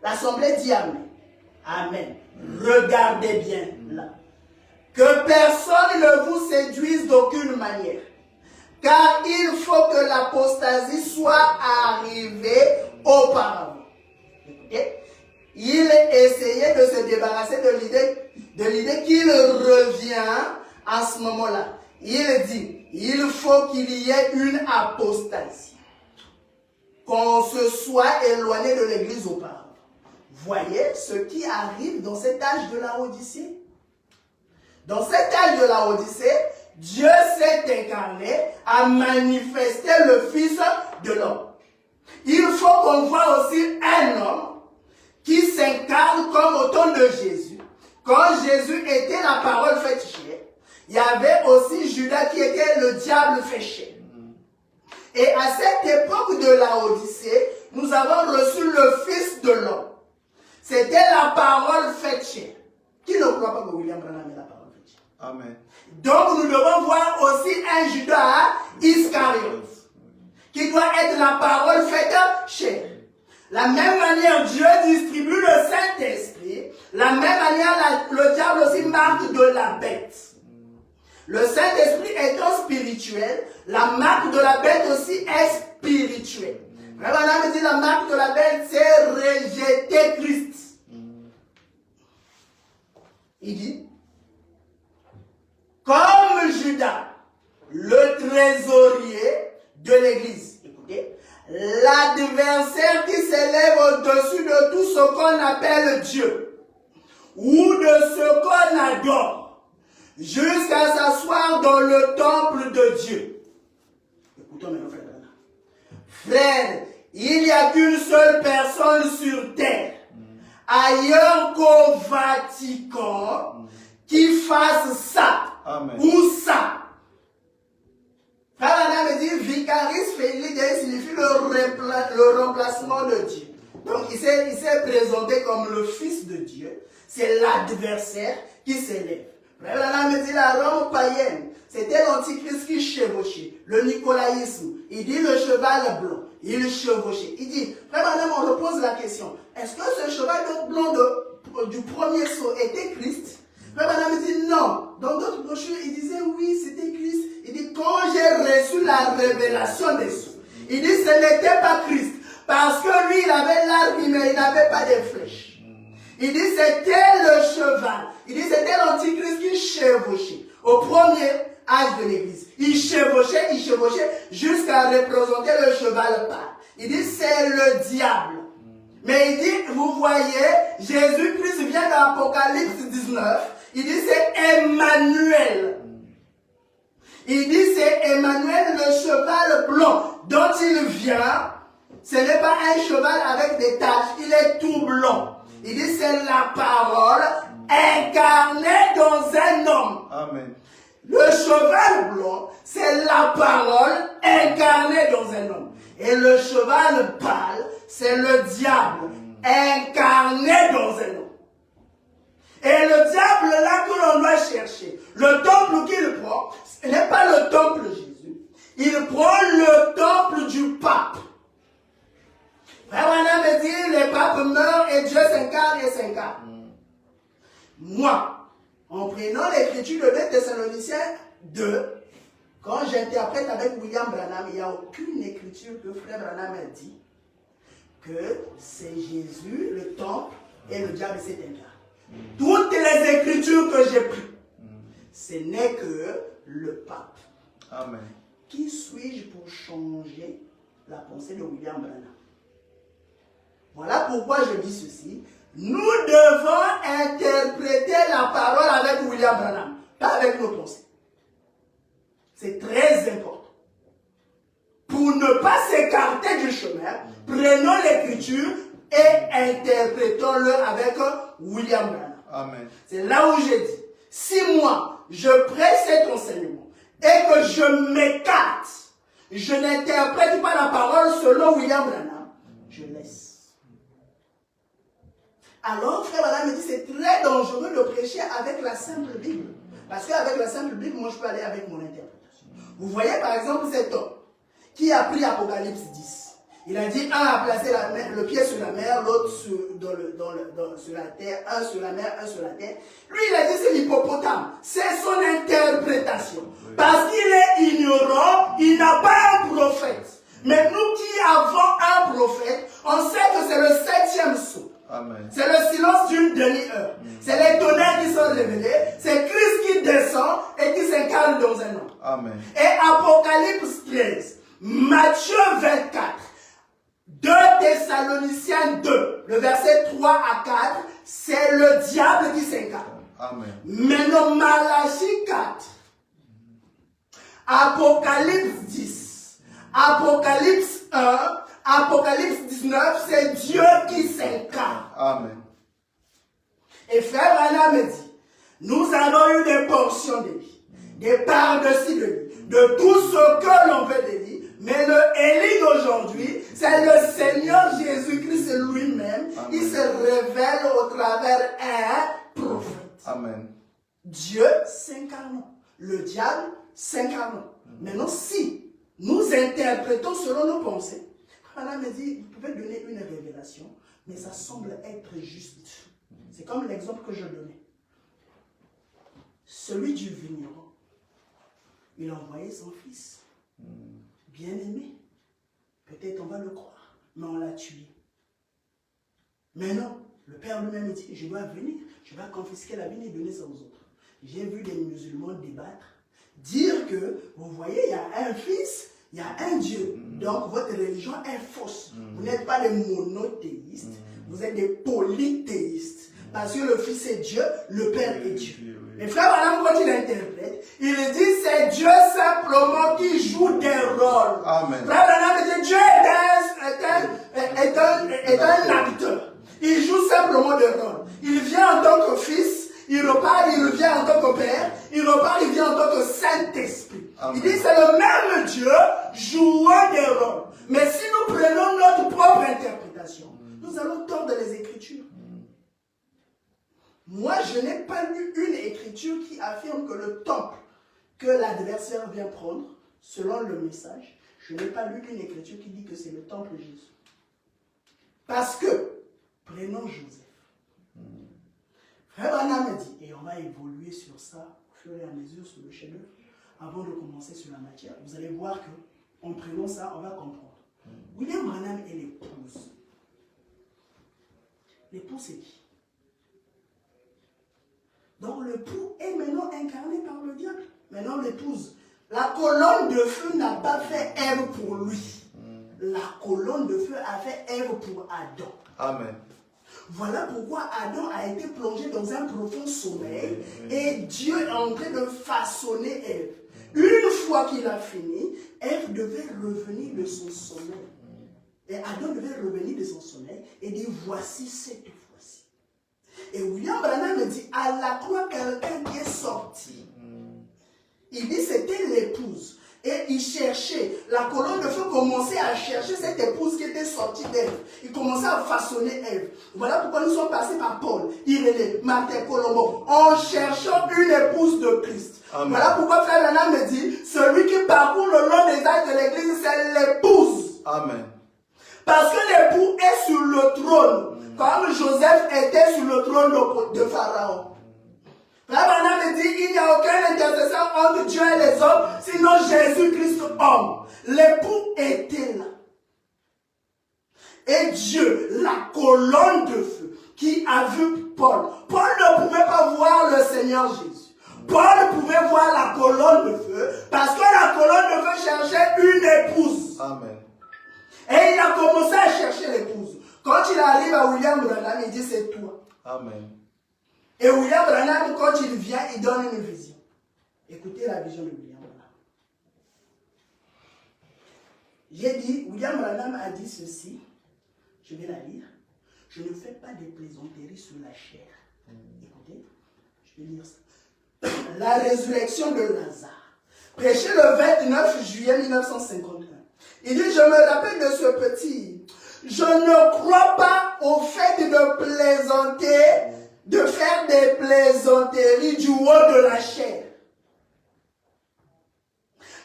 L'Assemblée dit Amen. Amen. Regardez bien là. Que personne ne vous séduise d'aucune manière. Car il faut que l'apostasie soit arrivée auparavant. Écoutez, il essayait de se débarrasser de l'idée qu'il revient à ce moment-là. Il dit, il faut qu'il y ait une apostasie. Qu'on se soit éloigné de l'église auparavant. Voyez ce qui arrive dans cet âge de la Odyssée. Dans cet âge de la Odyssée, Dieu s'est incarné, a manifesté le Fils de l'homme. Il faut qu'on voit aussi un homme qui s'incarne comme au temps de Jésus. Quand Jésus était la parole faite chair, il y avait aussi Judas qui était le diable fait chair. Et à cette époque de la Odyssée, nous avons reçu le Fils de l'homme. C'était la parole faite chair. Qui ne croit pas que William Branham est la parole faite chair? Amen. Donc nous devons voir aussi un Judas Iscariote, qui doit être la parole faite chair. La même manière, Dieu distribue le Saint-Esprit. La même manière, le diable aussi marque de la bête. Le Saint-Esprit étant spirituel, la marque de la bête aussi est spirituelle. Vraiment, dit la marque de la bête, c'est rejeter Christ. Il dit, comme Judas, le trésorier de l'Église, écoutez, l'adversaire qui s'élève au-dessus de tout ce qu'on appelle Dieu, ou de ce qu'on adore, jusqu'à s'asseoir dans le temple de Dieu. Écoutons maintenant, frère. Frère, il n'y a qu'une seule personne sur terre, ailleurs qu'au Vatican, qui fasse ça. Amen. Ou ça. Frère Branham dit Vicaris Filii Dei signifie le remplacement de Dieu. Donc il s'est présenté comme le Fils de Dieu. C'est l'adversaire qui s'élève. Frère Branham dit la Rome païenne, c'était l'antichrist qui chevauchait, le nicolaïsme. Il dit le cheval blanc, il chevauchait. Il dit, frère Branham, on repose la question, est-ce que ce cheval blanc du premier saut était Christ? Frère Branham dit non. Dans d'autres brochures, il disait oui, c'était Christ. Il dit, quand j'ai reçu la révélation des sceaux, il dit, ce n'était pas Christ. Parce que lui, il avait l'arme, mais il n'avait pas de flèches. Il dit, c'était le cheval. Il dit, c'était l'antichrist qui chevauchait. Au premier âge de l'église. Il chevauchait, jusqu'à représenter le cheval pâle. Il dit, c'est le diable. Mais il dit, vous voyez, Jésus-Christ vient dans l'Apocalypse 19. Il dit, c'est Emmanuel. Il dit, c'est Emmanuel, le cheval blanc dont il vient. Ce n'est pas un cheval avec des taches, il est tout blanc. Il dit, c'est la parole incarnée dans un homme. Amen. Le cheval blanc, c'est la parole incarnée dans un homme. Et le cheval pâle, c'est le diable incarné dans un homme. Et le diable là que l'on doit chercher, le temple qu'il prend, ce n'est pas le temple de Jésus. Il prend le temple du pape. Frère Branham me dit, les papes meurent et Dieu s'incarne et s'incarne. Moi, en prenant l'écriture de 2 Thessaloniciens 2, quand j'interprète avec William Branham, il n'y a aucune écriture que Frère Branham a dit que c'est Jésus, le temple, et le diable s'est incarné. Toutes les écritures que j'ai prises, ce n'est que le pape. Amen. Qui suis-je pour changer la pensée de William Branham? Voilà pourquoi je dis ceci. Nous devons interpréter la parole avec William Branham, pas avec nos pensées. C'est très important. Pour ne pas s'écarter du chemin, prenons l'écriture et interprétons-le avec William Branham. Amen. C'est là où j'ai dit, si moi, je prêche cet enseignement et que je m'écarte, je n'interprète pas la parole selon William Branham, je laisse. Alors, frère Branham me dit, c'est très dangereux de prêcher avec la simple Bible. Parce qu'avec la simple Bible, moi, je peux aller avec mon interprétation. Vous voyez par exemple cet homme qui a pris Apocalypse 10. Il a dit, un a placé le pied sur la mer, l'autre sur la terre, un sur la mer, un sur la terre. Lui, il a dit, c'est l'hippopotame. C'est son interprétation. Parce qu'il est ignorant, il n'a pas un prophète. Mais nous qui avons un prophète, on sait que c'est le 7e sceau. C'est le silence d'une demi-heure. C'est les tonnerres qui sont révélés. C'est Christ qui descend et qui s'incarne dans un homme. Et Apocalypse 13, Matthieu 24, 2 Thessaloniciens 2, le verset 3 à 4, c'est le diable qui s'incarne. Maintenant, Malachie 4, Apocalypse 10, Apocalypse 1, Apocalypse 19, c'est Dieu qui s'incarne. Et frère Branham me dit, nous avons eu des portions de vie, des parts-dessus de vie, de tout ce que l'on veut de vie, mais le Élie d'aujourd'hui, c'est le Seigneur Jésus-Christ lui-même. Il se révèle au travers un prophète. Dieu s'incarnant, le diable s'incarnant. Maintenant, si nous interprétons selon nos pensées, Branham me dit, vous pouvez donner une révélation, mais ça semble être juste. C'est comme l'exemple que je donnais. Celui du vigneron, il a envoyé son fils, bien aimé. Peut-être on va le croire, mais on l'a tué. Mais non, le père lui-même dit, je dois venir, je vais confisquer la vigne et donner ça aux autres. J'ai vu des musulmans débattre, dire que, vous voyez, il y a un fils, il y a un Dieu. Donc votre religion est fausse. Vous n'êtes pas des monothéistes, vous êtes des polythéistes. Parce que le Fils est Dieu, le Père est Dieu. Mais frère Branham, quand il interprète, il dit c'est Dieu simplement qui joue des rôles. Frère Branham dit Dieu est un acteur. Il joue simplement des rôles. Il vient en tant que fils, il repart, il revient en tant que Père, il repart, il vient en tant que Saint-Esprit. Il dit c'est le même Dieu jouant des rôles. Mais si nous prenons notre propre interprétation, nous allons tordre les Écritures. Moi, je n'ai pas lu une écriture qui affirme que le temple que l'adversaire vient prendre, selon le message, je n'ai pas lu une écriture qui dit que c'est le temple de Jésus. Parce que, prenons Joseph. Frère Branham me dit, et on va évoluer sur ça au fur et à mesure sur le chef-d'œuvre, avant de commencer sur la matière, vous allez voir que, en prenant ça, on va comprendre. William Branham est l'épouse. L'épouse, c'est qui? Donc l'époux est maintenant incarné par le diable. Maintenant l'épouse. La colonne de feu n'a pas fait Ève pour lui. La colonne de feu a fait Ève pour Adam. Voilà pourquoi Adam a été plongé dans un profond sommeil et Dieu est en train de façonner Ève. Une fois qu'il a fini, Ève devait revenir de son sommeil. Et Adam devait revenir de son sommeil et dire voici cette fois. Et William Branham me dit, à la croix, quelqu'un qui est sorti. Il dit, c'était l'épouse. Et il cherchait, la colonne de feu commençait à chercher cette épouse qui était sortie d'Ève. Il commençait à façonner Ève. Voilà pourquoi nous sommes passés par Paul, Irénée, Martin, Colombo, en cherchant une épouse de Christ. Voilà pourquoi frère Branham me dit, celui qui parcourt le long des âges de l'église, c'est l'épouse. Parce que l'époux est sur le trône. Comme Joseph était sur le trône de Pharaon. Frère Branham me dit, il n'y a aucun intercesseur entre Dieu et les hommes, sinon Jésus-Christ homme. L'époux était là. Et Dieu, la colonne de feu, qui a vu Paul. Paul ne pouvait pas voir le Seigneur Jésus. Paul pouvait voir la colonne de feu, parce que la colonne de feu cherchait une épouse. Et il a commencé à chercher l'épouse. Quand il arrive à William Branham, il dit c'est toi. Et William Branham, quand il vient, il donne une vision. Écoutez la vision de William Branham. J'ai dit, William Branham a dit ceci. Je vais la lire. Je ne fais pas des plaisanteries sur la chair. Écoutez, je vais lire ça. La résurrection de Lazare. Prêché le 29 juillet 1951. Il dit, je me rappelle de ce petit. Je ne crois pas au fait de plaisanter, de faire des plaisanteries du haut de la chair.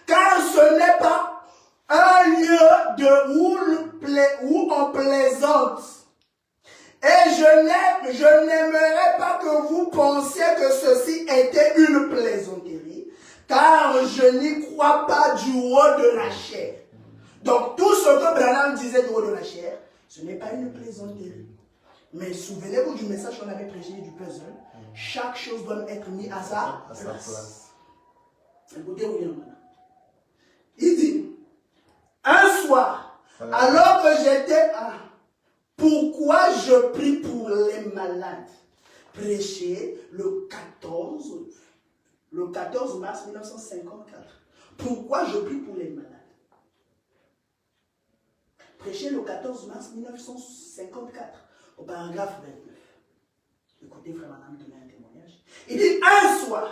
car ce n'est pas un lieu où on plaisante. Et je n'aimerais pas que vous pensiez que ceci était une plaisanterie, car je n'y crois pas du haut de la chair. Donc tout ce que Branham disait du haut de la chair, ce n'est pas une plaisanterie. Mais souvenez-vous du message qu'on avait prêché du puzzle. Chaque chose doit être mise à sa place. Écoutez William. Il dit, un soir, alors que j'étais pourquoi je prie pour les malades? Prêché le 14 mars 1954. Pourquoi je prie pour les malades? Prêché le 14 mars 1954, au paragraphe 29. Écoutez, frère Madame, donner un témoignage. Il dit, un soir,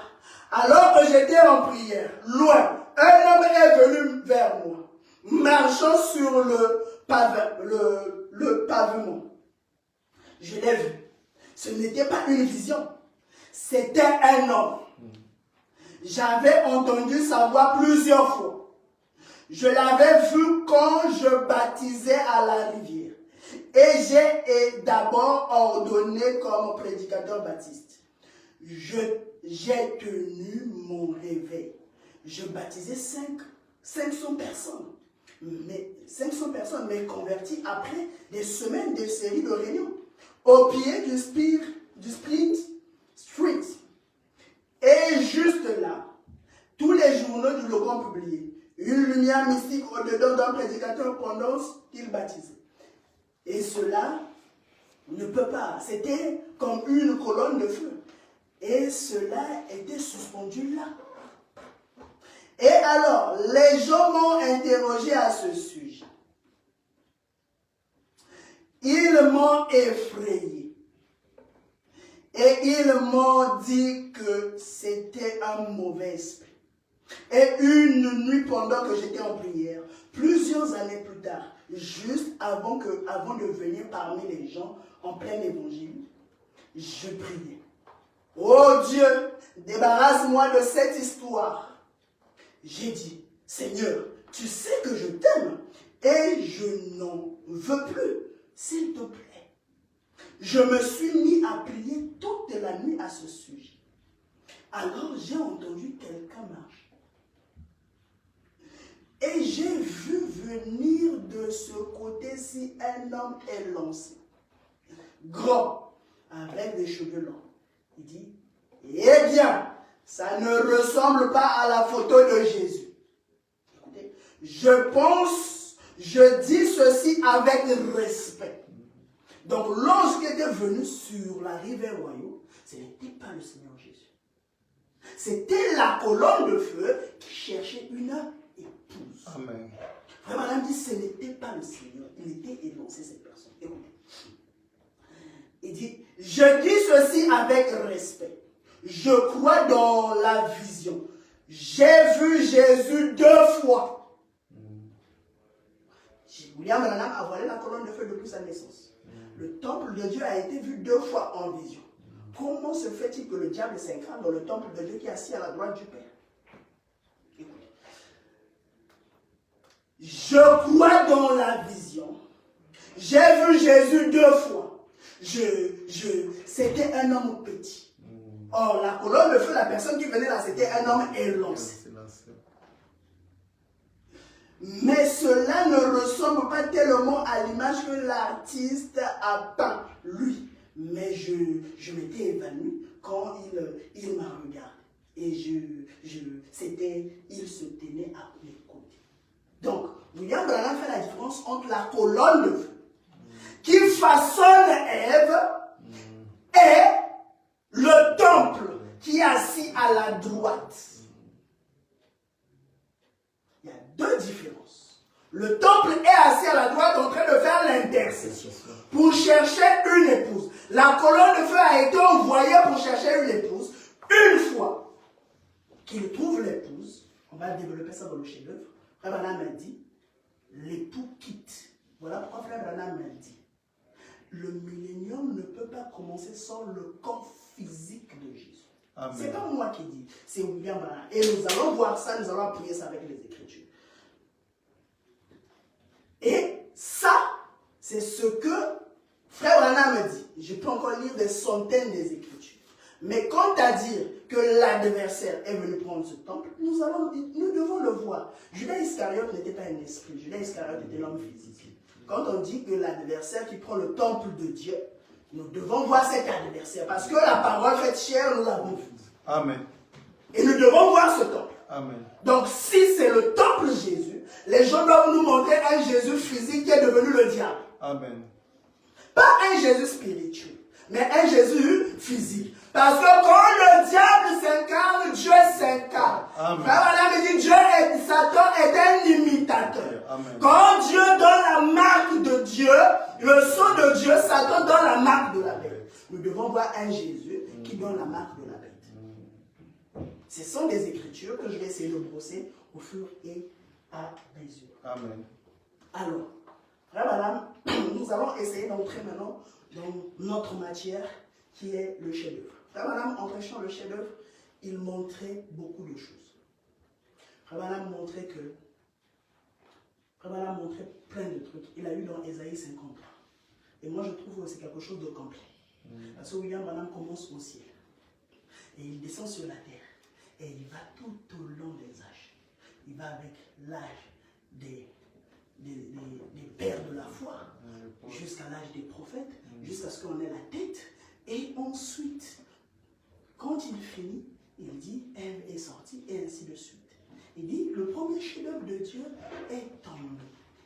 alors que j'étais en prière, loin, un homme est venu vers moi, marchant sur le pavement. Je l'ai vu. Ce n'était pas une vision. C'était un homme. J'avais entendu sa voix plusieurs fois. Je l'avais vu quand je baptisais à la rivière. Et j'ai d'abord ordonné comme prédicateur baptiste. J'ai tenu mon réveil. Je baptisais 500 personnes. Mais 500 personnes m'ont converti après des semaines de séries de réunions au pied du Split Street. Et juste là, tous les journaux du Logan publiaient une lumière mystique au-dedans d'un prédicateur pendant qu'il baptisait. Et cela ne peut pas. C'était comme une colonne de feu. Et cela était suspendu là. Et alors, les gens m'ont interrogé à ce sujet. Ils m'ont effrayé. Et ils m'ont dit que c'était un mauvais esprit. Et une nuit, pendant que j'étais en prière, plusieurs années plus tard, juste avant de venir parmi les gens en plein évangile, je priais. Oh Dieu, débarrasse-moi de cette histoire. J'ai dit, Seigneur, tu sais que je t'aime et je n'en veux plus, s'il te plaît. Je me suis mis à prier toute la nuit à ce sujet. Alors j'ai entendu quelqu'un marcher. Et j'ai vu venir de ce côté-ci un homme élancé, grand, avec des cheveux longs. Il dit, eh bien, ça ne ressemble pas à la photo de Jésus. Écoutez, je dis ceci avec respect. Donc, lorsqu'il était venu sur la rivière Royaux, ce n'était pas le Seigneur Jésus. C'était la colonne de feu qui cherchait une épouse. Amen. Vraiment, madame dit, ce n'était pas le Seigneur. Il était énoncé, cette personne. Écoutez. Il dit, je dis ceci avec respect. Je crois dans la vision. J'ai vu Jésus 2 fois. William Branham a voilé la colonne de feu depuis sa naissance. Le temple de Dieu a été vu 2 fois en vision. Comment se fait-il que le diable s'incarne dans le temple de Dieu qui est assis à la droite du Père? Écoutez. Je crois dans la vision. J'ai vu Jésus 2 fois. C'était un homme petit. Or, la colonne de feu, la personne qui venait là, c'était un homme élancé. Mais cela ne ressemble pas tellement à l'image que l'artiste a peint, lui. Mais je m'étais évanoui quand il m'a regardé. Et il se tenait à mes côtés. Donc, William Branham fait la différence entre la colonne de feu qui façonne Ève et le temple qui est assis à la droite. Il y a 2 différences. Le temple est assis à la droite en train de faire l'intercession pour chercher une épouse. La colonne de feu a été envoyée pour chercher une épouse. Une fois qu'il trouve l'épouse, on va développer ça dans le chef-d'œuvre, Frère Branham m'a dit, l'époux quitte. Voilà pourquoi Frère Branham m'a dit, le millénium ne peut pas commencer sans le corps physique de Jésus. Ce n'est pas moi qui dis, c'est William Branham. Et nous allons voir ça, nous allons appuyer ça avec les Écritures. Et ça, c'est ce que Frère Branham me dit. Je peux encore lire des centaines des Écritures. Mais quant à dire que l'adversaire est venu prendre ce temple, nous devons le voir. Judas Iscariote n'était pas un esprit. Judas Iscariote était l'homme physique. Quand on dit que l'adversaire qui prend le temple de Dieu, nous devons voir cet adversaire. Parce que la parole faite chair, nous l'avons vue. Amen. Et nous devons voir ce temple. Amen. Donc si c'est le temple Jésus, les gens doivent nous montrer un Jésus physique qui est devenu le diable. Amen. Pas un Jésus spirituel, mais un Jésus physique. Parce que quand le diable s'incarne, Dieu s'incarne. Voilà, me dit Satan est un imitateur. Amen. Quand Dieu donne la marque de Dieu, le sceau de Dieu, Satan donne la marque de la bête. Nous devons voir un Jésus qui donne la marque de la bête. Ce sont des écritures que je vais essayer de brosser au fur et à mesure. Amen. Alors, frère madame, nous allons essayer d'entrer maintenant dans notre matière qui est le chef-d'œuvre. Frère madame, en prêchant le chef-d'œuvre, il montrait beaucoup de choses. Frère madame montrait plein de trucs. Il a eu dans Ésaïe 53. Et moi, je trouve que c'est quelque chose de complet. Parce que William Branham commence au ciel. Et il descend sur la terre. Et il va tout au long des âges. Il va avec l'âge des pères de la foi, jusqu'à l'âge des prophètes, jusqu'à ce qu'on ait la tête. Et ensuite, quand il finit, il dit, Ève est sortie, et ainsi de suite. Il dit, le premier chef-d'œuvre de Dieu est tombé.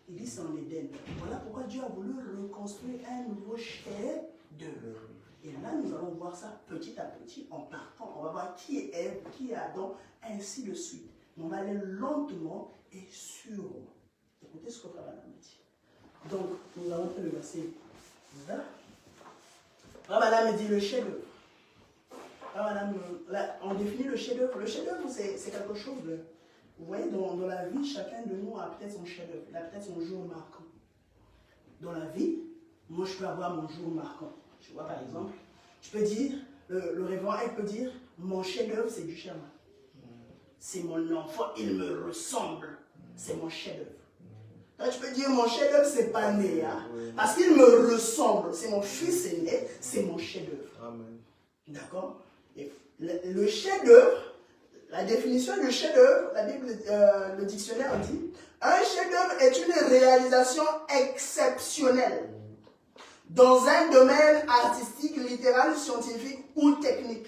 Il dit, c'est en Éden. Voilà pourquoi Dieu a voulu reconstruire un nouveau chef-d'œuvre. Et là, nous allons voir ça petit à petit, en partant. On va voir qui est Ève, qui est Adam, ainsi de suite. Mais on va aller lentement et sûrement. Écoutez ce que Frère Branham dit. Donc, nous allons faire le verset 20. Frère Branham dit le chef-d'œuvre. On définit le chef-d'œuvre. Le chef-d'œuvre, c'est quelque chose de... Vous voyez, dans la vie, chacun de nous a peut-être son chef-d'œuvre. Il a peut-être son jour marquant. Dans la vie, moi, je peux avoir mon jour marquant. Tu vois, par exemple, je peux dire, le révérend, il peut dire, mon chef-d'œuvre, c'est du Sherman. C'est mon enfant, il me ressemble. C'est mon chef-d'œuvre. Là, tu peux dire, mon chef-d'œuvre, c'est pas né, hein, parce qu'il me ressemble. C'est mon fils aîné, c'est mon chef-d'œuvre. D'accord? Le chef-d'œuvre, la définition du chef-d'œuvre, la Bible, le dictionnaire dit, un chef-d'œuvre est une réalisation exceptionnelle dans un domaine artistique, littéral, scientifique ou technique.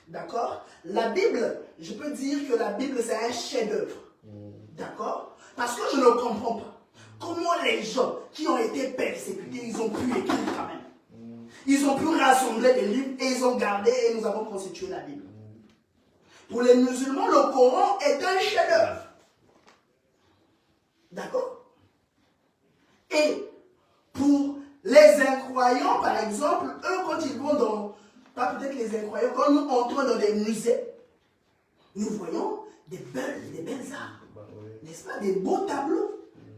D'accord? La Bible, je peux dire que la Bible, c'est un chef-d'œuvre. D'accord? Parce que je ne comprends pas comment les gens qui ont été persécutés, ils ont pu écrire quand même. Ils ont pu rassembler des livres et ils ont gardé et nous avons constitué la Bible. Pour les musulmans, le Coran est un chef-d'œuvre. D'accord? Et pour les incroyants, par exemple, eux, quand ils vont dans, pas peut-être les incroyants, quand nous entrons dans des musées, nous voyons des belles arts. N'est-ce pas? Des beaux tableaux.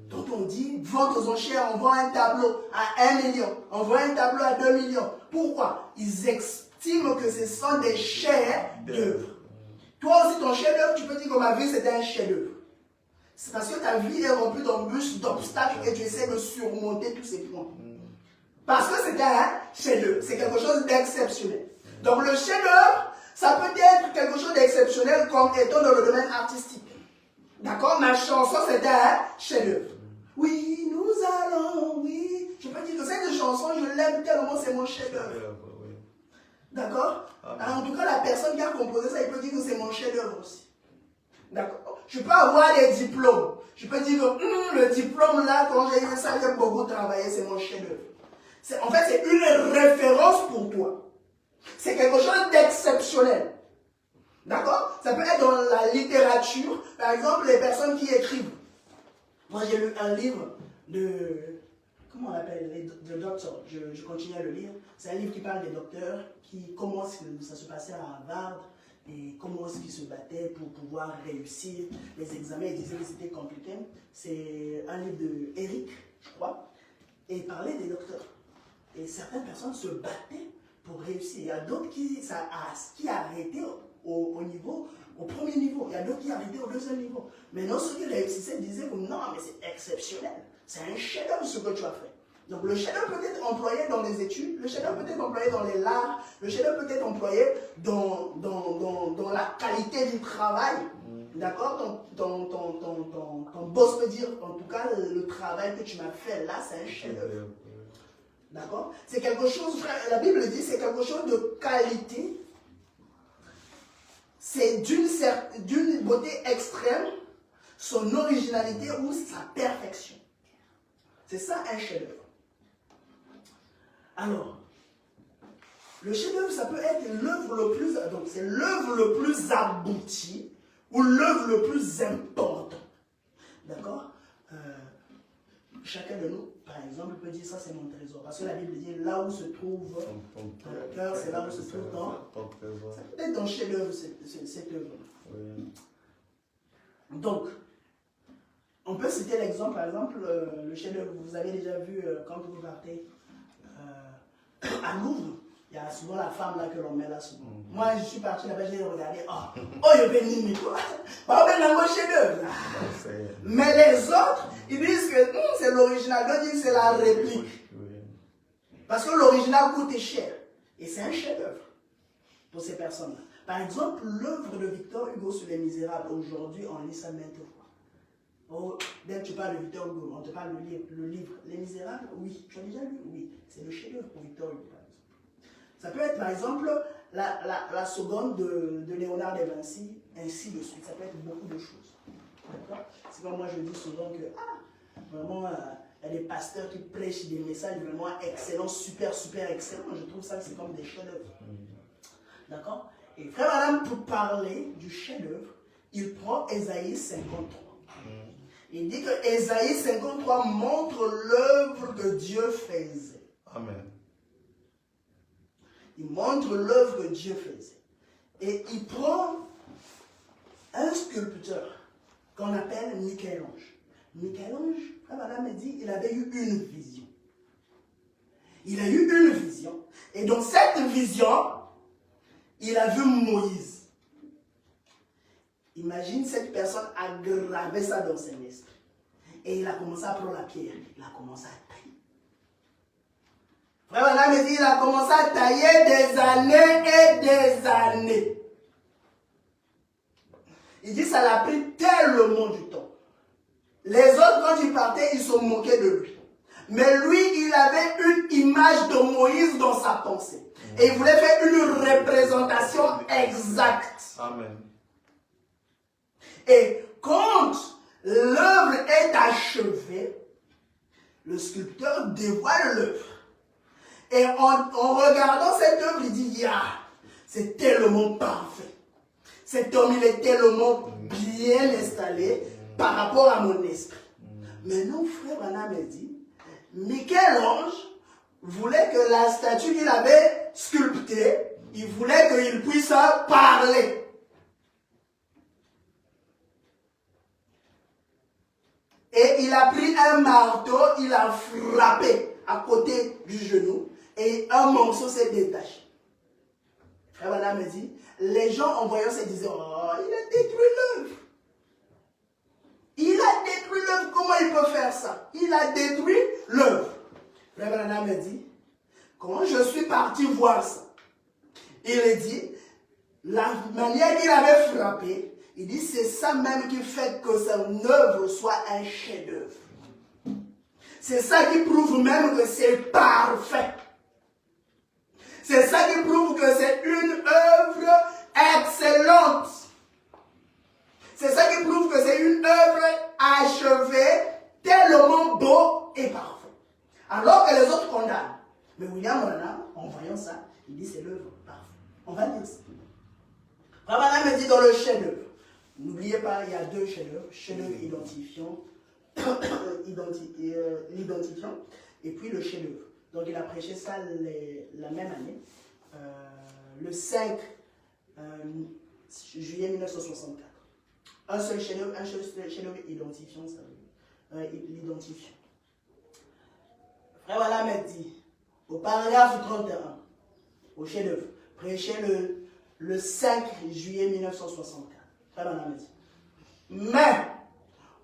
Dont on dit, vente aux enchères, on vend un tableau à 1 million, on vend un tableau à 2 millions. Pourquoi? Ils estiment que ce sont des chefs-d'œuvre. Toi aussi, ton chef-d'œuvre, tu peux dire que ma vie, c'était un chef-d'œuvre. C'est parce que ta vie est remplie d'embûches, d'obstacles et tu essaies de surmonter tous ces points. Parce que c'était un chef-d'œuvre. C'est quelque chose d'exceptionnel. Donc le chef-d'œuvre, ça peut être quelque chose d'exceptionnel comme étant dans le domaine artistique. D'accord? Ma chanson, c'était un chef-d'œuvre. Oui, nous allons, oui. Je peux dire que cette chanson, je l'aime tellement, c'est mon chef-d'œuvre. D'accord? En tout cas, la personne qui a composé ça, il peut dire que c'est mon chef-d'œuvre aussi. D'accord? Je peux avoir des diplômes. Je peux dire que le diplôme là, quand j'ai eu ça, j'ai beaucoup travaillé, c'est mon chef-d'œuvre. En fait, c'est une référence pour toi. C'est quelque chose d'exceptionnel. D'accord? Ça peut être dans la littérature. Par exemple, les personnes qui écrivent. Moi, j'ai lu un livre de... Comment on l'appelle? The Doctor. Je continue à le lire. C'est un livre qui parle des docteurs, comment ça se passait à Harvard et comment est-ce qu'ils se battaient pour pouvoir réussir les examens. Ils disaient que c'était compliqué. C'est un livre de Eric, je crois. Et il parlait des docteurs. Et certaines personnes se battaient pour réussir. Il y a d'autres qui arrêtaient au premier niveau. Il y a d'autres qui arrêtaient au deuxième niveau. Mais non, ceux qui réussissaient disaient que non, mais c'est exceptionnel. C'est un chef-d'œuvre ce que tu as fait. Donc le chef-d'œuvre peut être employé dans les études, le chef-d'œuvre peut être employé dans les arts, le chef-d'œuvre peut être employé dans la qualité du travail. D'accord? Ton boss peut dire, en tout cas, le travail que tu m'as fait là, c'est un chef-d'œuvre. D'accord? C'est quelque chose, frère, la Bible dit, c'est quelque chose de qualité. C'est d'une beauté extrême, son originalité ou sa perfection. C'est ça un chef-d'œuvre. Alors, le chef-d'œuvre, ça peut être l'œuvre le plus, donc c'est l'œuvre le plus aboutie ou l'œuvre le plus importante. D'accord? Chacun de nous, par exemple, peut dire ça c'est mon trésor. Parce que la Bible dit là où se trouve ton cœur, c'est là où se trouve ton trésor. Ça peut être ton chef-d'œuvre, cette œuvre. Oui. Donc, on peut citer l'exemple, par exemple, le chef-d'œuvre. Vous avez déjà vu quand vous partez à Louvre, il y a souvent la femme là que l'on met là souvent. Moi, je suis parti là-bas, j'ai regardé. Oh, il y a Béni, quoi. Bah, on a un chef-d'œuvre. Mais les autres, ils disent que c'est l'original. D'autres disent que c'est la réplique. Parce que l'original coûte cher. Et c'est un chef-d'œuvre pour ces personnes-là. Par exemple, l'œuvre de Victor Hugo sur Les Misérables, aujourd'hui, on lit ça maintes fois. Oh, dès que tu parles de Victor Hugo, on te parle le livre Les Misérables, oui. Tu as déjà lu? Oui. C'est le chef-d'œuvre pour Victor Hugo, par exemple. Ça peut être, par exemple, la seconde de Léonard de Vinci, ainsi de suite. Ça peut être beaucoup de choses. D'accord? C'est comme moi, je dis souvent que, vraiment, il y a des pasteurs qui prêchent des messages vraiment excellents, super excellents. Je trouve ça, c'est comme des chefs-d'œuvre. D'accord? Et frère Madame, pour parler du chef-d'œuvre, il prend Ésaïe 53. Il dit que Ésaïe 53 montre l'œuvre que Dieu faisait. Amen. Il montre l'œuvre que Dieu faisait. Et il prend un sculpteur qu'on appelle Michel-Ange. Michel-Ange, madame me dit, il avait eu une vision. Il a eu une vision. Et dans cette vision, il a vu Moïse. Imagine cette personne a gravé ça dans son esprit. Et il a commencé à prendre la pierre. Il a commencé à tailler. Frère Madame me dit, il a commencé à tailler des années et des années. Il dit, ça l'a pris tellement du temps. Les autres, quand ils partaient, ils se moquaient de lui. Mais lui, il avait une image de Moïse dans sa pensée. Et il voulait faire une représentation exacte. Amen. Et quand l'œuvre est achevée, le sculpteur dévoile l'œuvre. Et en regardant cette œuvre, il dit, c'est tellement parfait. Cet homme, il est tellement bien installé par rapport à mon esprit. Mais non, frère Anna me dit, Michel-Ange voulait que la statue qu'il avait sculptée, il voulait qu'il puisse parler. Et il a pris un marteau, il a frappé à côté du genou et un morceau s'est détaché. Frère Madame me dit, les gens en voyant ça disaient, oh, il a détruit l'œuvre. Il a détruit l'œuvre, comment il peut faire ça? Il a détruit l'œuvre. Frère Madame me dit, quand je suis parti voir ça, il a dit, la manière qu'il avait frappé, il dit, c'est ça même qui fait que son œuvre soit un chef-d'œuvre. C'est ça qui prouve même que c'est parfait. C'est ça qui prouve que c'est une œuvre excellente. C'est ça qui prouve que c'est une œuvre achevée, tellement beau et parfait. Alors que les autres condamnent. Mais William Branham, en voyant ça, il dit, c'est l'œuvre parfaite. On va dire ça. Branham me dit dans le chef-d'œuvre. N'oubliez pas, il y a deux chefs-d'œuvre. Chef-d'œuvre identifiant, l'identifiant, et puis le chef-d'œuvre. Donc il a prêché ça la même année, le 5 juillet 1964. Un seul chef-d'œuvre, identifiant, ça veut dire l'identifiant. Frère Voilà me dit, au paragraphe 31, au chef-d'œuvre, prêché le 5 juillet 1964. Frère Branham dit. Mais,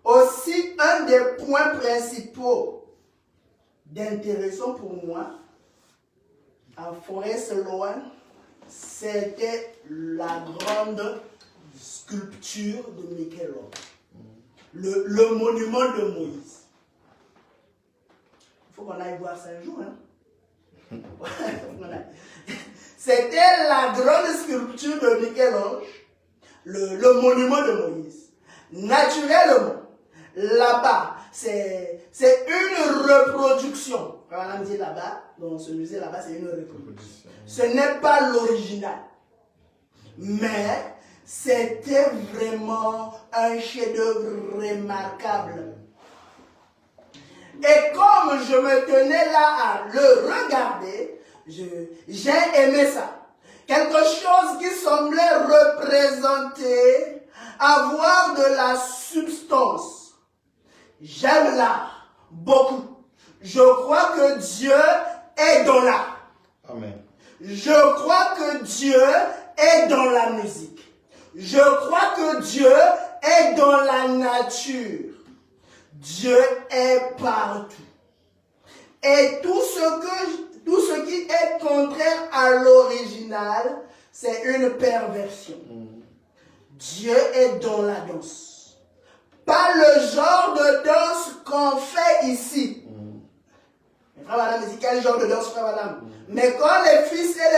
aussi un des points principaux d'intéressant pour moi, à Forest Lawn, c'était la grande sculpture de Michel-Ange. Le monument de Moïse. Il faut qu'on aille voir ça un jour. Hein? C'était la grande sculpture de Michel-Ange, le monument de Moïse. Naturellement, là-bas, c'est une reproduction. On a dit là-bas, dans ce musée là-bas, c'est une reproduction. Ce n'est pas l'original. Mais c'était vraiment un chef-d'œuvre remarquable. Et comme je me tenais là à le regarder, j'ai aimé ça. Quelque chose qui semblait représenter, avoir de la substance. J'aime l'art beaucoup. Je crois que Dieu est dans l'art. Amen. Je crois que Dieu est dans la musique. Je crois que Dieu est dans la nature. Dieu est partout. Et tout ce qui est contraire à l'original, c'est une perversion. Dieu est dans la danse. Pas le genre de danse qu'on fait ici. Frère Madame dit quel genre de danse, frère Madame? Mais quand les fils et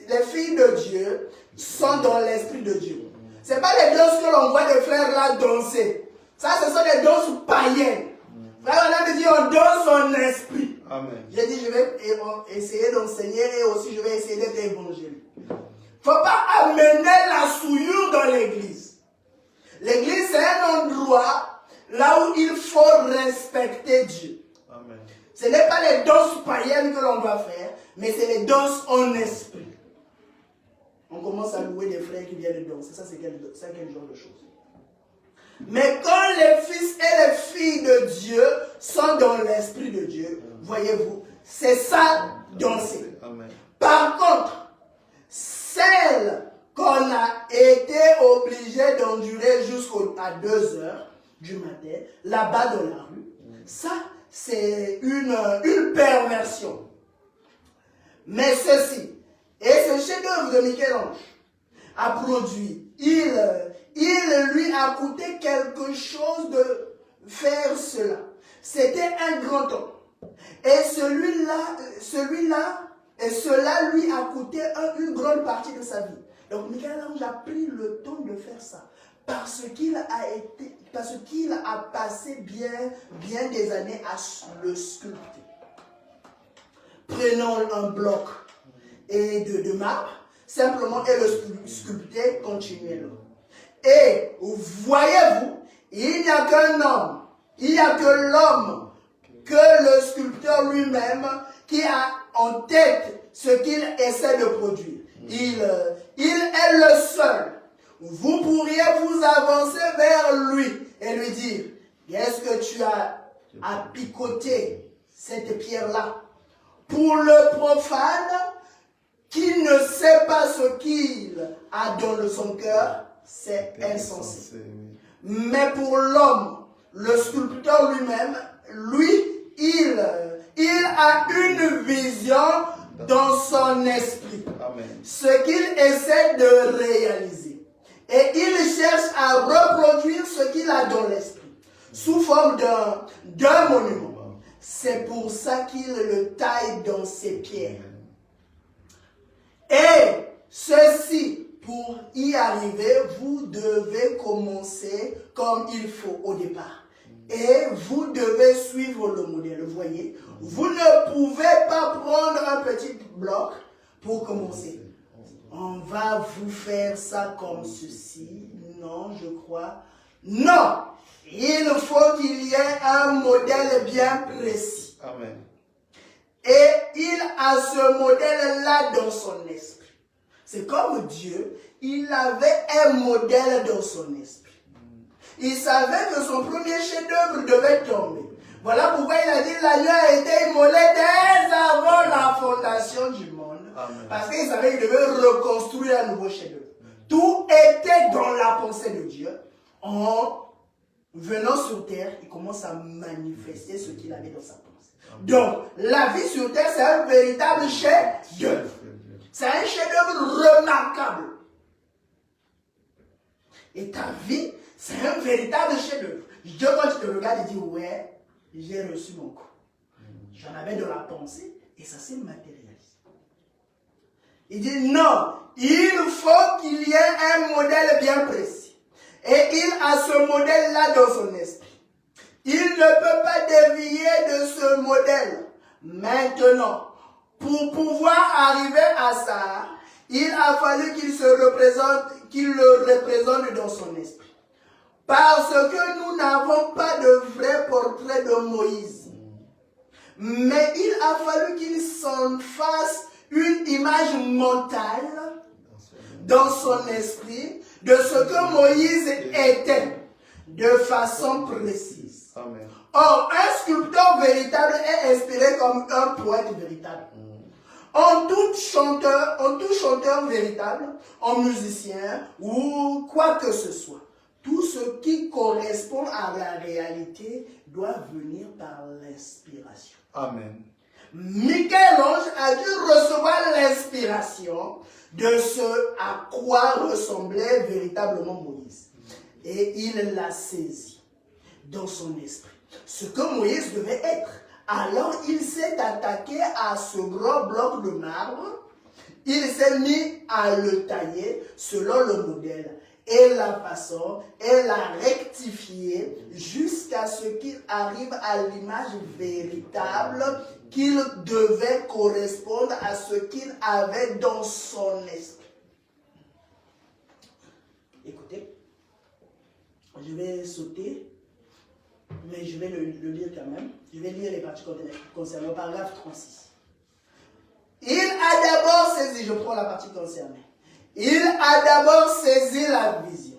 les filles de Dieu sont dans l'esprit de Dieu. Ce n'est pas les danses que l'on voit des frères là danser. Ça, ce sont des danses païennes. Frère Madame dit on danse en esprit. Amen. J'ai dit je vais essayer d'enseigner et aussi je vais essayer d'être évangélique. Il ne faut pas amener la souillure dans l'église. L'église c'est un endroit là où il faut respecter Dieu. Amen. Ce n'est pas les danses païennes que l'on doit faire, mais c'est les danses en esprit. On commence à louer des frères qui viennent de danser. Ça, c'est quel genre de choses? Mais quand les fils et les filles de Dieu sont dans l'esprit de Dieu, voyez-vous, c'est ça, danser. Amen. Par contre, celle qu'on a été obligé d'endurer jusqu'à 2 heures du matin, là-bas dans la rue, ça, c'est une perversion. Mais ceci, et ce chef-d'œuvre de Michel-Ange a produit, il lui a coûté quelque chose de faire cela. C'était un grand homme. Et cela lui a coûté une grande partie de sa vie. Donc Michel-Ange a pris le temps de faire ça. Parce qu'il a passé bien des années à le sculpter. Prenons un bloc de marbre, simplement, et le sculpter continuellement. Et voyez-vous, il n'y a qu'un homme, il n'y a que l'homme, que le sculpteur lui-même, qui a en tête ce qu'il essaie de produire. Il est le seul. Vous pourriez vous avancer vers lui et lui dire, qu'est-ce que tu as à picoter cette pierre-là? Pour le profane, qui ne sait pas ce qu'il a dans son cœur, c'est insensé. Mais pour l'homme, le sculpteur lui-même, lui, il a une vision dans son esprit. Amen. Ce qu'il essaie de réaliser. Et il cherche à reproduire ce qu'il a dans l'esprit, sous forme d'un monument. C'est pour ça qu'il le taille dans ses pierres. Et ceci, pour y arriver, vous devez commencer comme il faut au départ. Et vous devez suivre le modèle, vous voyez. Vous ne pouvez pas prendre un petit bloc pour commencer. On va vous faire ça comme ceci. Non, je crois. Non! Il faut qu'il y ait un modèle bien précis. Amen. Et il a ce modèle-là dans son esprit. C'est comme Dieu, il avait un modèle dans son esprit. Il savait que son premier chef-d'œuvre devait tomber. Voilà pourquoi il a dit l'agneau a été immolé dès avant la fondation du monde. Parce qu'il savait qu'il devait reconstruire un nouveau chef-d'œuvre. Tout était dans la pensée de Dieu. En venant sur terre, il commence à manifester ce qu'il avait dans sa pensée. Donc, la vie sur terre, c'est un véritable chef-d'œuvre. C'est un chef-d'œuvre remarquable. Et ta vie, c'est un véritable chef-d'œuvre. Dieu, quand tu te regardes, il dit, ouais, j'ai reçu mon coup. J'en avais de la pensée et ça s'est matérialisé. Il dit, non, il faut qu'il y ait un modèle bien précis. Et il a ce modèle-là dans son esprit. Il ne peut pas dévier de ce modèle. Maintenant, pour pouvoir arriver à ça, il a fallu qu'il le représente dans son esprit. Parce que nous n'avons pas de vrai portrait de Moïse. Mais il a fallu qu'il s'en fasse une image mentale dans son esprit de ce que Moïse était de façon précise. Amen. Or, un sculpteur véritable est inspiré comme un poète véritable. En tout chanteur véritable, en musicien ou quoi que ce soit, tout ce qui correspond à la réalité doit venir par l'inspiration. Amen. Michel-Ange a dû recevoir l'inspiration de ce à quoi ressemblait véritablement Moïse. Et il l'a saisi dans son esprit. Ce que Moïse devait être. Alors il s'est attaqué à ce gros bloc de marbre. Il s'est mis à le tailler selon le modèle. Et la façon, et l'a rectifié jusqu'à ce qu'il arrive à l'image véritable qu'il devait correspondre à ce qu'il avait dans son esprit. Écoutez, je vais sauter, mais je vais le lire quand même. Je vais lire les parties concernant le paragraphe 36. Il a d'abord saisi, je prends la partie concernée. Il a d'abord saisi la vision.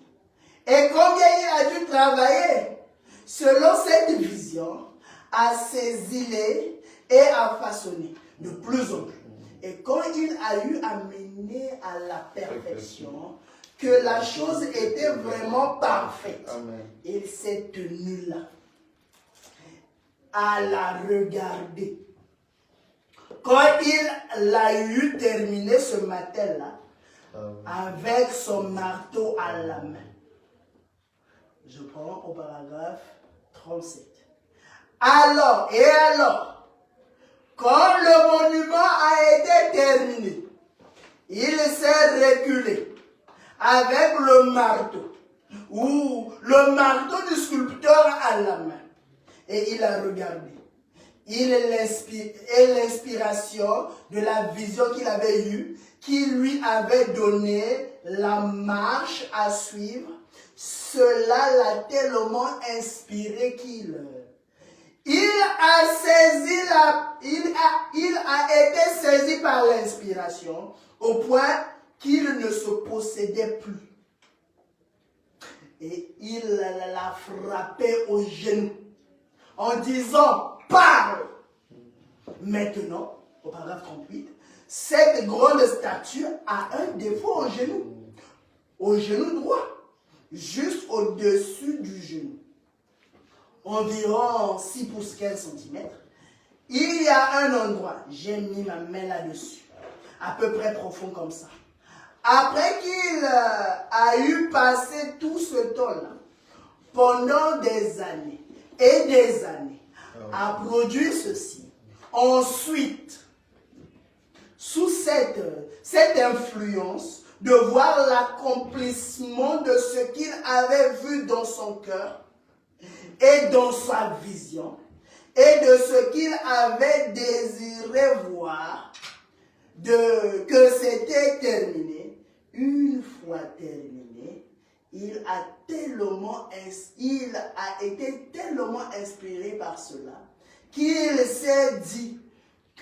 Et combien il a dû travailler selon cette vision, à saisir et à façonner de plus en plus. Et quand il a eu à mener à la perfection, que la chose était vraiment parfaite, Amen. il s'est tenu là, à la regarder. Quand il a eu terminé ce matin-là, avec son marteau à la main. Je prends au paragraphe 37. Alors, quand le monument a été terminé, il s'est reculé avec le marteau, ou le marteau du sculpteur à la main, et il a regardé. Il est l'inspiration de la vision qu'il avait eue, qui lui avait donné la marche à suivre. Cela l'a tellement inspiré qu'il a été saisi par l'inspiration au point qu'il ne se possédait plus. Et il l'a frappé au genou en disant: parle! Maintenant, au paragraphe 38, cette grande statue a un défaut au genou droit, juste au-dessus du genou, environ 6 pouces 15 cm. Il y a un endroit, j'ai mis ma main là-dessus, à peu près profond comme ça. Après qu'il a eu passé tout ce temps-là, pendant des années et des années, à produire ceci, ensuite, sous cette influence de voir l'accomplissement de ce qu'il avait vu dans son cœur et dans sa vision et de ce qu'il avait désiré voir, que c'était terminé. Une fois terminé, il a été tellement inspiré par cela qu'il s'est dit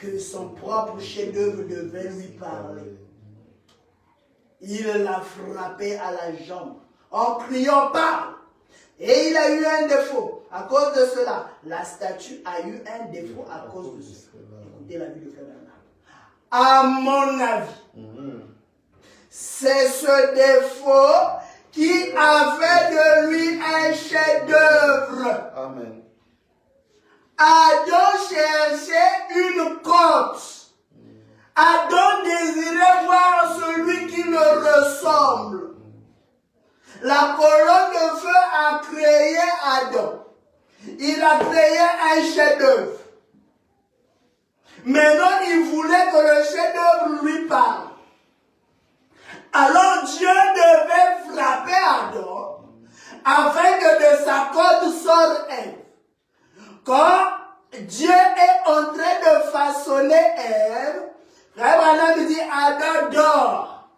que son propre chef-d'œuvre devait lui parler. Il l'a frappé à la jambe en criant: parle! Et il a eu un défaut. À cause de cela, la statue a eu un défaut à cause de cela. Écoutez la vie de Frère Bernard. à mon avis, c'est ce défaut qui a fait de lui un chef-d'œuvre. Amen. Adam cherchait une côte. Adam désirait voir celui qui le ressemble. La colonne de feu a créé Adam. Il a créé un chef-d'œuvre. Maintenant, il voulait que le chef-d'œuvre lui parle. Alors Dieu devait frapper Adam afin que de sa côte sorte Ève. Quand Dieu est en train de façonner Ève, Frère Branham dit Adam dort.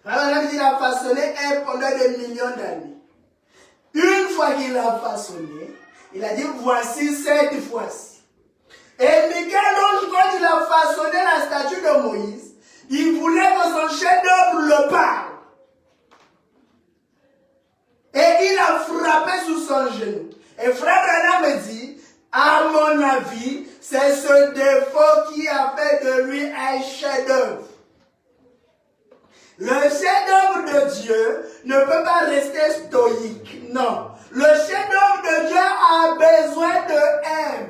Frère Branham dit il a façonné Ève pendant des millions d'années. Une fois qu'il l'a façonné, il a dit voici cette fois-ci. Et Michel-Ange, quand il a façonné la statue de Moïse, il voulait que son chef-d'œuvre le parle. Et il a frappé sous son genou. Et Frère Branham me dit, à mon avis, c'est ce défaut qui a fait de lui un chef-d'œuvre. Le chef-d'œuvre de Dieu ne peut pas rester stoïque. Non. Le chef-d'œuvre de Dieu a besoin de Ève.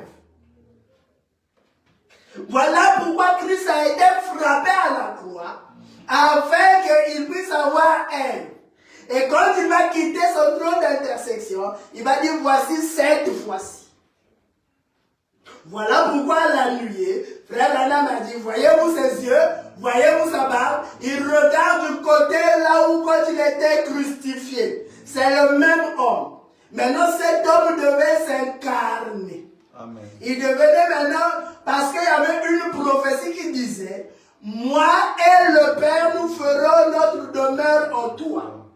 Voilà pourquoi Christ a été frappé à la croix, afin qu'il puisse avoir Ève. Et quand il va quitter son trône d'intersection, il va dire voici cette fois-ci. Voilà pourquoi la nuit, Frère Branham a dit, voyez-vous ses yeux, voyez-vous sa barbe, il regarde du côté là où quand il était crucifié. C'est le même homme. Maintenant cet homme devait s'incarner. Amen. Il devenait maintenant, parce qu'il y avait une prophétie qui disait, moi et le Père nous ferons notre demeure en toi.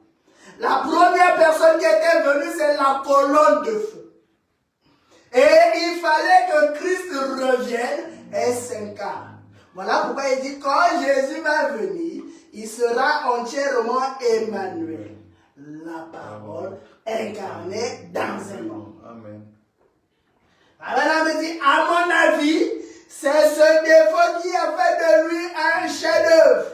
La première personne qui était venue, c'est la colonne de feu. Et il fallait que Christ revienne et s'incarne. Voilà pourquoi il dit, quand Jésus va venir, il sera entièrement Emmanuel. La parole incarnée dans un homme. Amen. Alors on me dit, à mon avis, c'est ce défaut qui a fait de lui un chef-d'œuvre.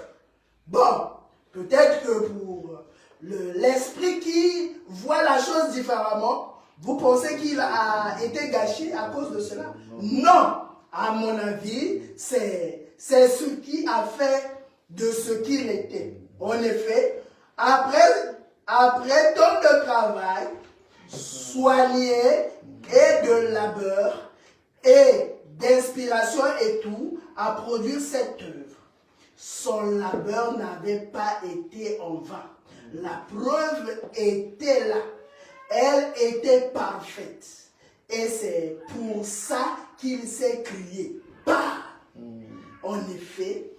Bon, peut-être que pour l'esprit qui voit la chose différemment, vous pensez qu'il a été gâché à cause de cela? Non, à mon avis, c'est ce qui a fait de ce qu'il était. En effet, après tant de travail, soigné et de labeur et d'inspiration et tout, à produire cette œuvre. Son labeur n'avait pas été en vain. La preuve était là. Elle était parfaite. Et c'est pour ça qu'il s'est crié. Bah! En effet,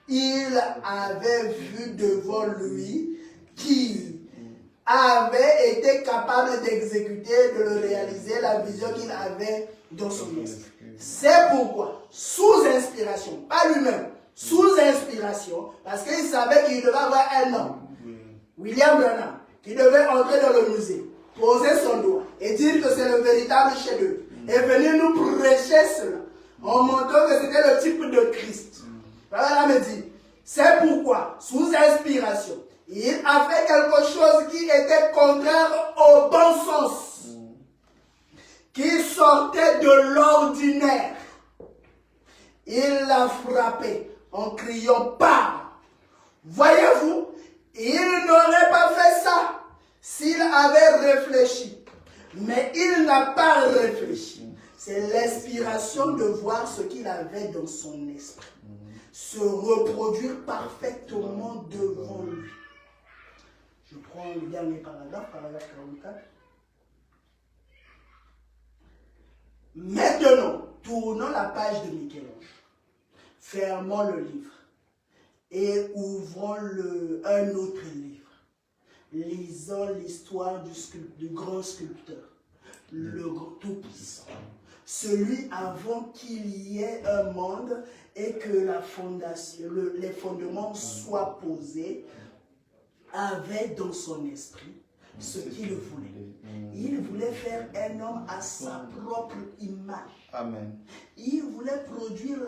il avait vu devant lui qui avait été capable d'exécuter, de le réaliser, la vision qu'il avait dans son esprit. C'est pourquoi, sous inspiration, pas lui-même, sous inspiration, parce qu'il savait qu'il devait avoir un homme, William Branham, qui devait entrer dans le musée, poser son doigt et dire que c'est le véritable chef-d'œuvre, et venir nous prêcher cela, en montrant que c'était le type de Christ. Voilà, me dit, c'est pourquoi, sous inspiration, il a fait quelque chose qui était contraire au bon sens, qui sortait de l'ordinaire. Il l'a frappé en criant « Pas !» Voyez-vous, il n'aurait pas fait ça s'il avait réfléchi. Mais il n'a pas réfléchi. C'est l'inspiration de voir ce qu'il avait dans son esprit se reproduire parfaitement devant lui. Je prends le dernier paragraphe 44. Maintenant, tournons la page de Michel-Ange. Fermons le livre et ouvrons un autre livre. Lisons l'histoire du grand sculpteur, le Tout-Puissant. Celui avant qu'il y ait un monde et que les fondements soient posés, avait dans son esprit ce qu'il voulait. Il voulait faire un homme à sa propre image. Amen. Il voulait produire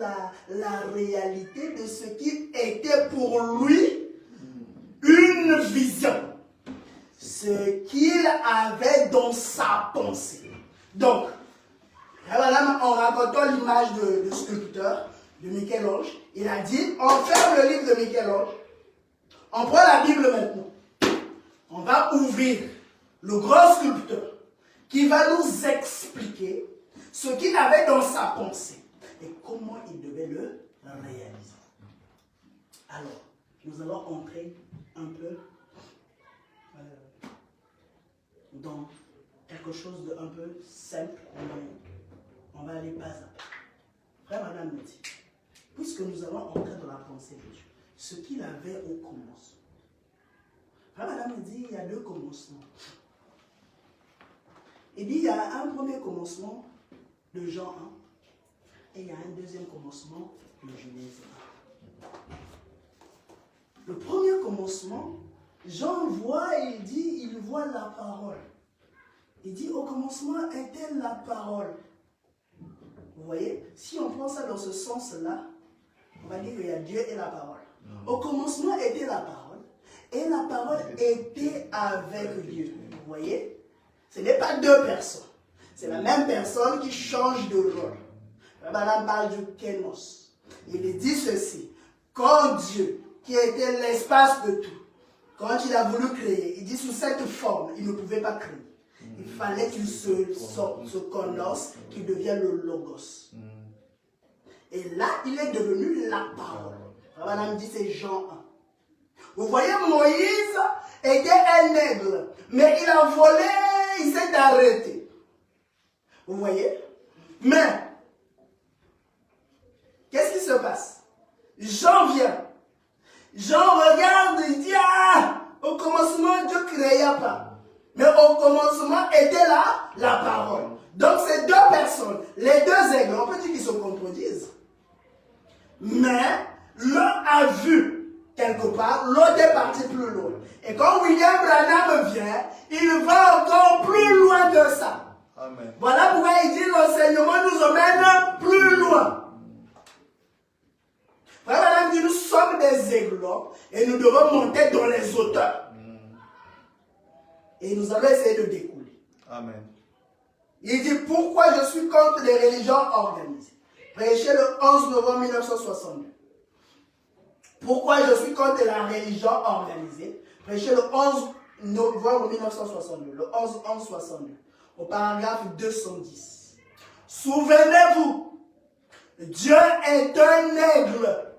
la réalité de ce qui était pour lui une vision. Ce qu'il avait dans sa pensée. Donc, en racontant l'image de sculpteur, de Michel-Ange, il a dit, on ferme le livre de Michel-Ange, on prend la Bible maintenant, on va ouvrir le grand sculpteur qui va nous expliquer ce qu'il avait dans sa pensée et comment il devait le réaliser. Alors, nous allons entrer un peu dans quelque chose de un peu simple, on va aller pas à pas. Frère Madame me dit, puisque nous allons entrer dans la pensée de Dieu, ce qu'il avait au commencement. Frère Madame me dit, il y a deux commencements. Il dit, il y a un premier commencement de Jean 1 et il y a un deuxième commencement de Genèse 1. Le premier commencement, Jean voit, il voit la parole. Il dit, au commencement était la parole. Vous voyez, si on prend ça dans ce sens-là, on va dire qu'il y a Dieu et la parole. Au commencement était la parole, et la parole était avec Dieu. Vous voyez, ce n'est pas deux personnes. C'est la même personne qui change de rôle. Madame parle du kénos. Il dit ceci, quand Dieu, qui était l'espace de tout, quand il a voulu créer, il dit sous cette forme, il ne pouvait pas créer. Il fallait qu'il se connaisse, qu'il devienne le logos. Et là, il est devenu la parole. Madame dit c'est Jean 1. Vous voyez, Moïse était un aigle, mais il a volé, il s'est arrêté. Vous voyez? Mais, qu'est-ce qui se passe? Jean vient. Jean regarde, il dit, ah, au commencement, Dieu ne créa pas. Mais au commencement était là la parole. Donc ces deux personnes, les deux aigles, on peut dire qu'ils se contredisent. Mais l'un a vu quelque part, l'autre est parti plus loin. Et quand William Branham vient, il va encore plus loin que ça. Amen. Voilà pourquoi il dit l'enseignement nous emmène plus loin. Frère Branham dit nous sommes des aigles et nous devons monter dans les hauteurs. Et nous allons essayer de découler. Amen. Il dit pourquoi je suis contre les religions organisées. Prêché le 11 novembre 1962. Pourquoi je suis contre la religion organisée. Prêché le 11 novembre 1962. Le 11-11-62. Au paragraphe 210. Souvenez-vous, Dieu est un aigle.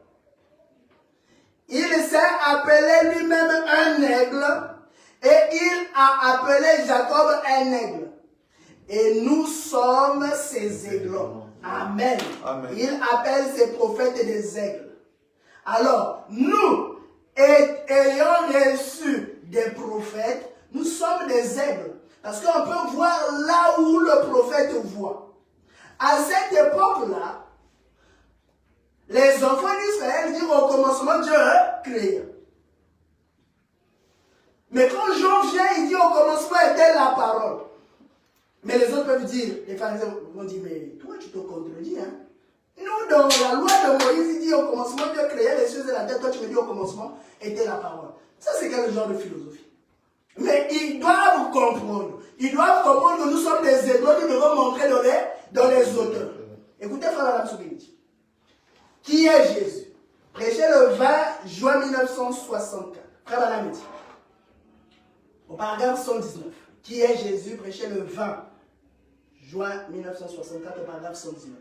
Il s'est appelé lui-même un aigle. Et il a appelé Jacob un aigle. Et nous sommes ses aigles. Amen. Amen. Il appelle ses prophètes des aigles. Alors, nous, ayant reçu des prophètes, nous sommes des aigles. Parce qu'on peut voir là où le prophète voit. À cette époque-là, les enfants d'Israël disent au commencement Dieu a créé. Mais quand Jean vient, il dit au commencement était la parole. Mais les autres peuvent dire, les pharisiens vont dire, mais toi tu te contredis. Hein? Nous, dans la loi de Moïse, il dit au commencement Dieu créait les cieux et la terre. Toi tu me dis au commencement était la parole. Ça c'est quel genre de philosophie? Mais ils doivent comprendre. Ils doivent comprendre que nous sommes des aigles, nous devons montrer dans les auteurs. Écoutez frère Madame Soubiniti. Qui est Jésus? Prêché le 20 juin 1964. Frère Madame dit. Au paragraphe 119, qui est Jésus, prêché le 20 juin 1964, au paragraphe 119.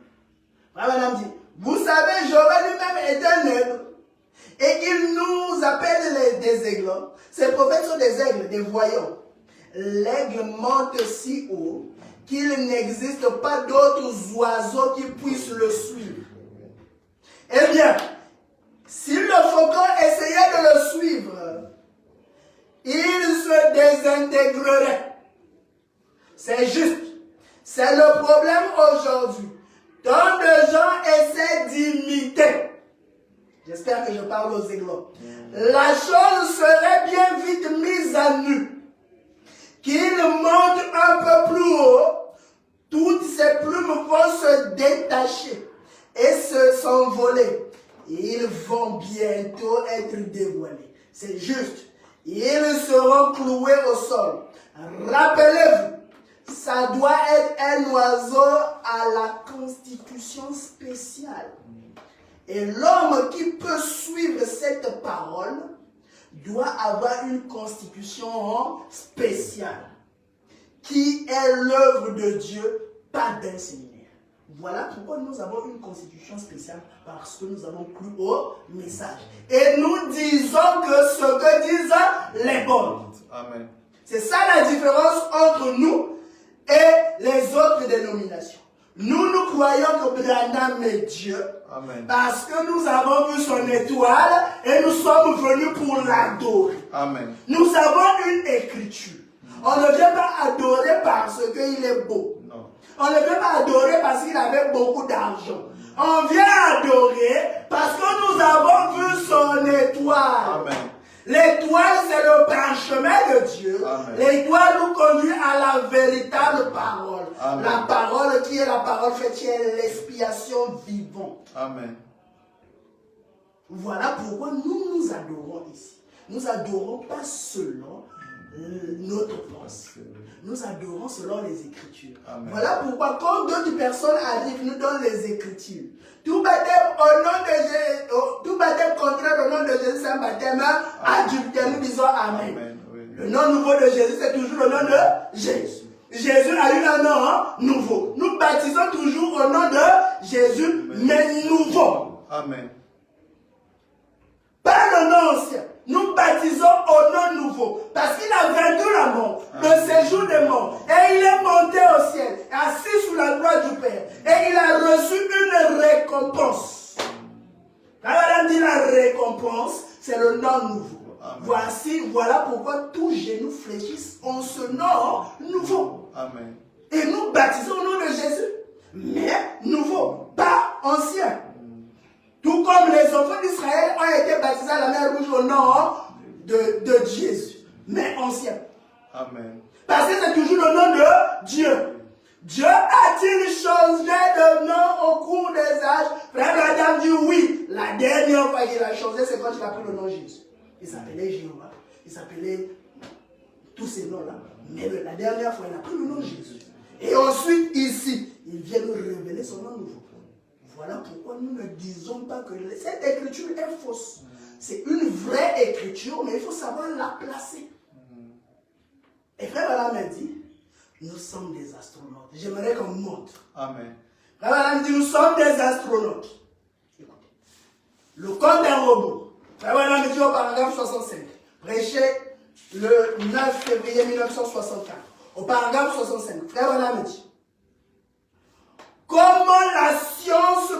Madame dit, vous savez, Joël lui-même est un aigle, et il nous appelle des aigles. Ces prophètes sont des aigles, des voyants. L'aigle monte si haut qu'il n'existe pas d'autres oiseaux qui puissent le suivre. Eh bien, si le faucon essayait de le suivre, il se désintégrerait. C'est juste. C'est le problème aujourd'hui. Tant de gens essaient d'imiter. J'espère que je parle aux aiglons. La chose serait bien vite mise à nu. qu'il monte un peu plus haut, toutes ces plumes vont se détacher et s'envoler. Ils vont bientôt être dévoilés. C'est juste. Ils seront cloués au sol. Rappelez-vous, ça doit être un oiseau à la constitution spéciale. Et l'homme qui peut suivre cette parole doit avoir une constitution spéciale, qui est l'œuvre de Dieu, pas d'un séminaire. Voilà pourquoi nous avons une constitution spéciale, parce que nous avons cru au message. Et nous disons que ce que disent les bonnes. Amen. C'est ça la différence entre nous et les autres dénominations. Nous croyons que Branham est Dieu. Amen. Parce que nous avons vu son étoile et nous sommes venus pour l'adorer. Amen. Nous avons une écriture. On ne vient pas adorer parce qu'il est beau. Non. On ne vient pas adorer parce qu'il avait beaucoup d'argent. On vient adorer parce que nous avons vu son étoile. Amen. L'étoile, c'est le parchemin de Dieu. Amen. L'étoile nous conduit à la véritable parole. Amen. La parole qui est la parole faite, qui est l'expiation vivante. Amen. Voilà pourquoi nous nous adorons ici. Nous adorons pas selon notre pensée. Nous adorons selon les Écritures. Amen. Voilà pourquoi quand d'autres personnes arrivent, nous donnent les Écritures. Tout baptême au nom de Jésus, tout baptême contraire au nom de Jésus, c'est un baptême adultère. Nous disons Amen. Amen. Oui. Le nom nouveau de Jésus, c'est toujours le nom de Jésus. Jésus a eu un nom nouveau. Nous baptisons toujours au nom de Jésus, mais nouveau. Amen. Pas le nom ancien. Nous baptisons au nom nouveau. Parce qu'il a vaincu la mort, le séjour des morts. Et il est monté au ciel, assis sous la gloire du Père. Et il a reçu une récompense. Quand on dit la récompense, c'est le nom nouveau. Amen. Voilà pourquoi tous genoux fléchissent en ce nom nouveau. Amen. Et nous baptisons au nom de Jésus, mais nouveau, pas ancien. Tout comme les enfants d'Israël ont été baptisés à la mer Rouge au nom de Jésus, mais ancien. Amen. Parce que c'est toujours le nom de Dieu. Dieu a-t-il changé de nom au cours des âges? Frère Adam dit oui. La dernière fois qu'il a changé, c'est quand il a pris le nom de Jésus. Il s'appelait Jéhovah, il s'appelait tous ces noms-là. Mais la dernière fois, il a pris le nom de Jésus. Et ensuite, ici, il vient nous révéler son nom nouveau. Voilà pourquoi nous ne disons pas que cette écriture est fausse. C'est une vraie écriture, mais il faut savoir la placer. Et Frère Abraham m'a dit, nous sommes des astronautes. J'aimerais qu'on montre. Amen. Frère Abraham dit, nous sommes des astronautes. Écoutez, le code d'un robot. Frère Abraham dit au paragraphe 65, prêché le 9 février 1964. Au paragraphe 65, Frère Abraham dit, comment la science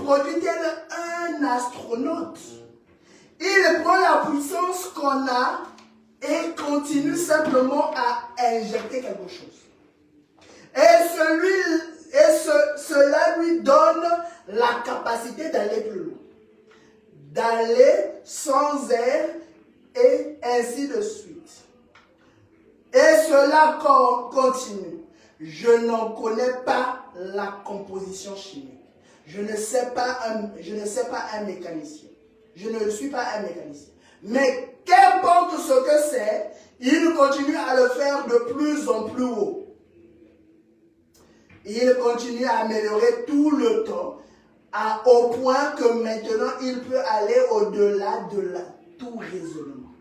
produit-elle un astronaute? Il prend la puissance qu'on a et continue simplement à injecter quelque chose. Cela lui donne la capacité d'aller plus loin, d'aller sans air et ainsi de suite. Et cela continue. Je n'en connais pas la composition chimique. Je ne sais pas un mécanicien. Je ne suis pas un mécanicien. Mais qu'importe ce que c'est, il continue à le faire de plus en plus haut. Il continue à améliorer tout le temps, au point que maintenant il peut aller au-delà de tout raisonnement.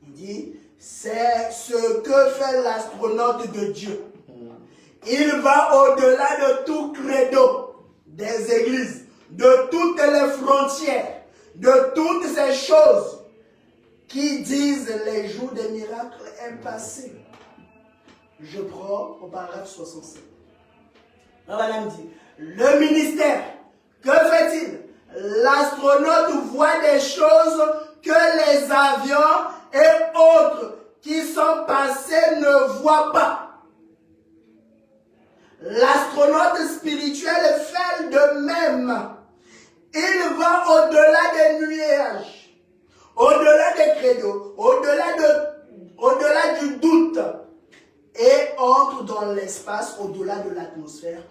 Il dit, c'est ce que fait l'astronaute de Dieu. Il va au-delà de tout credo des églises, de toutes les frontières, de toutes ces choses qui disent les jours des miracles est passé. Je prends au paragraphe 67. Madame dit, le ministère, que fait-il? L'astronaute voit des choses que les avions et autres qui sont passés ne voient pas. L'astronaute spirituel fait de même. Il va au-delà des nuages, au-delà des credos, au-delà du doute, et entre dans l'espace au-delà de l'atmosphère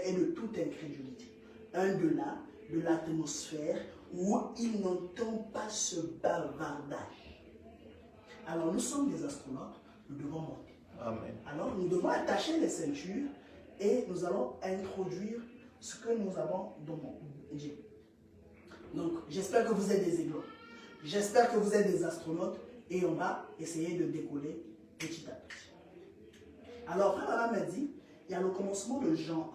et de toute incrédulité. Un-delà de l'atmosphère où il n'entend pas ce bavardage. Alors nous sommes des astronautes, nous devons monter. Amen. Alors nous devons attacher les ceintures et nous allons introduire ce que nous avons demandé. Donc j'espère que vous êtes des aiglons. J'espère que vous êtes des astronautes et on va essayer de décoller petit à petit. Alors, Frère Branham m'a dit, il y a le commencement de Jean 1.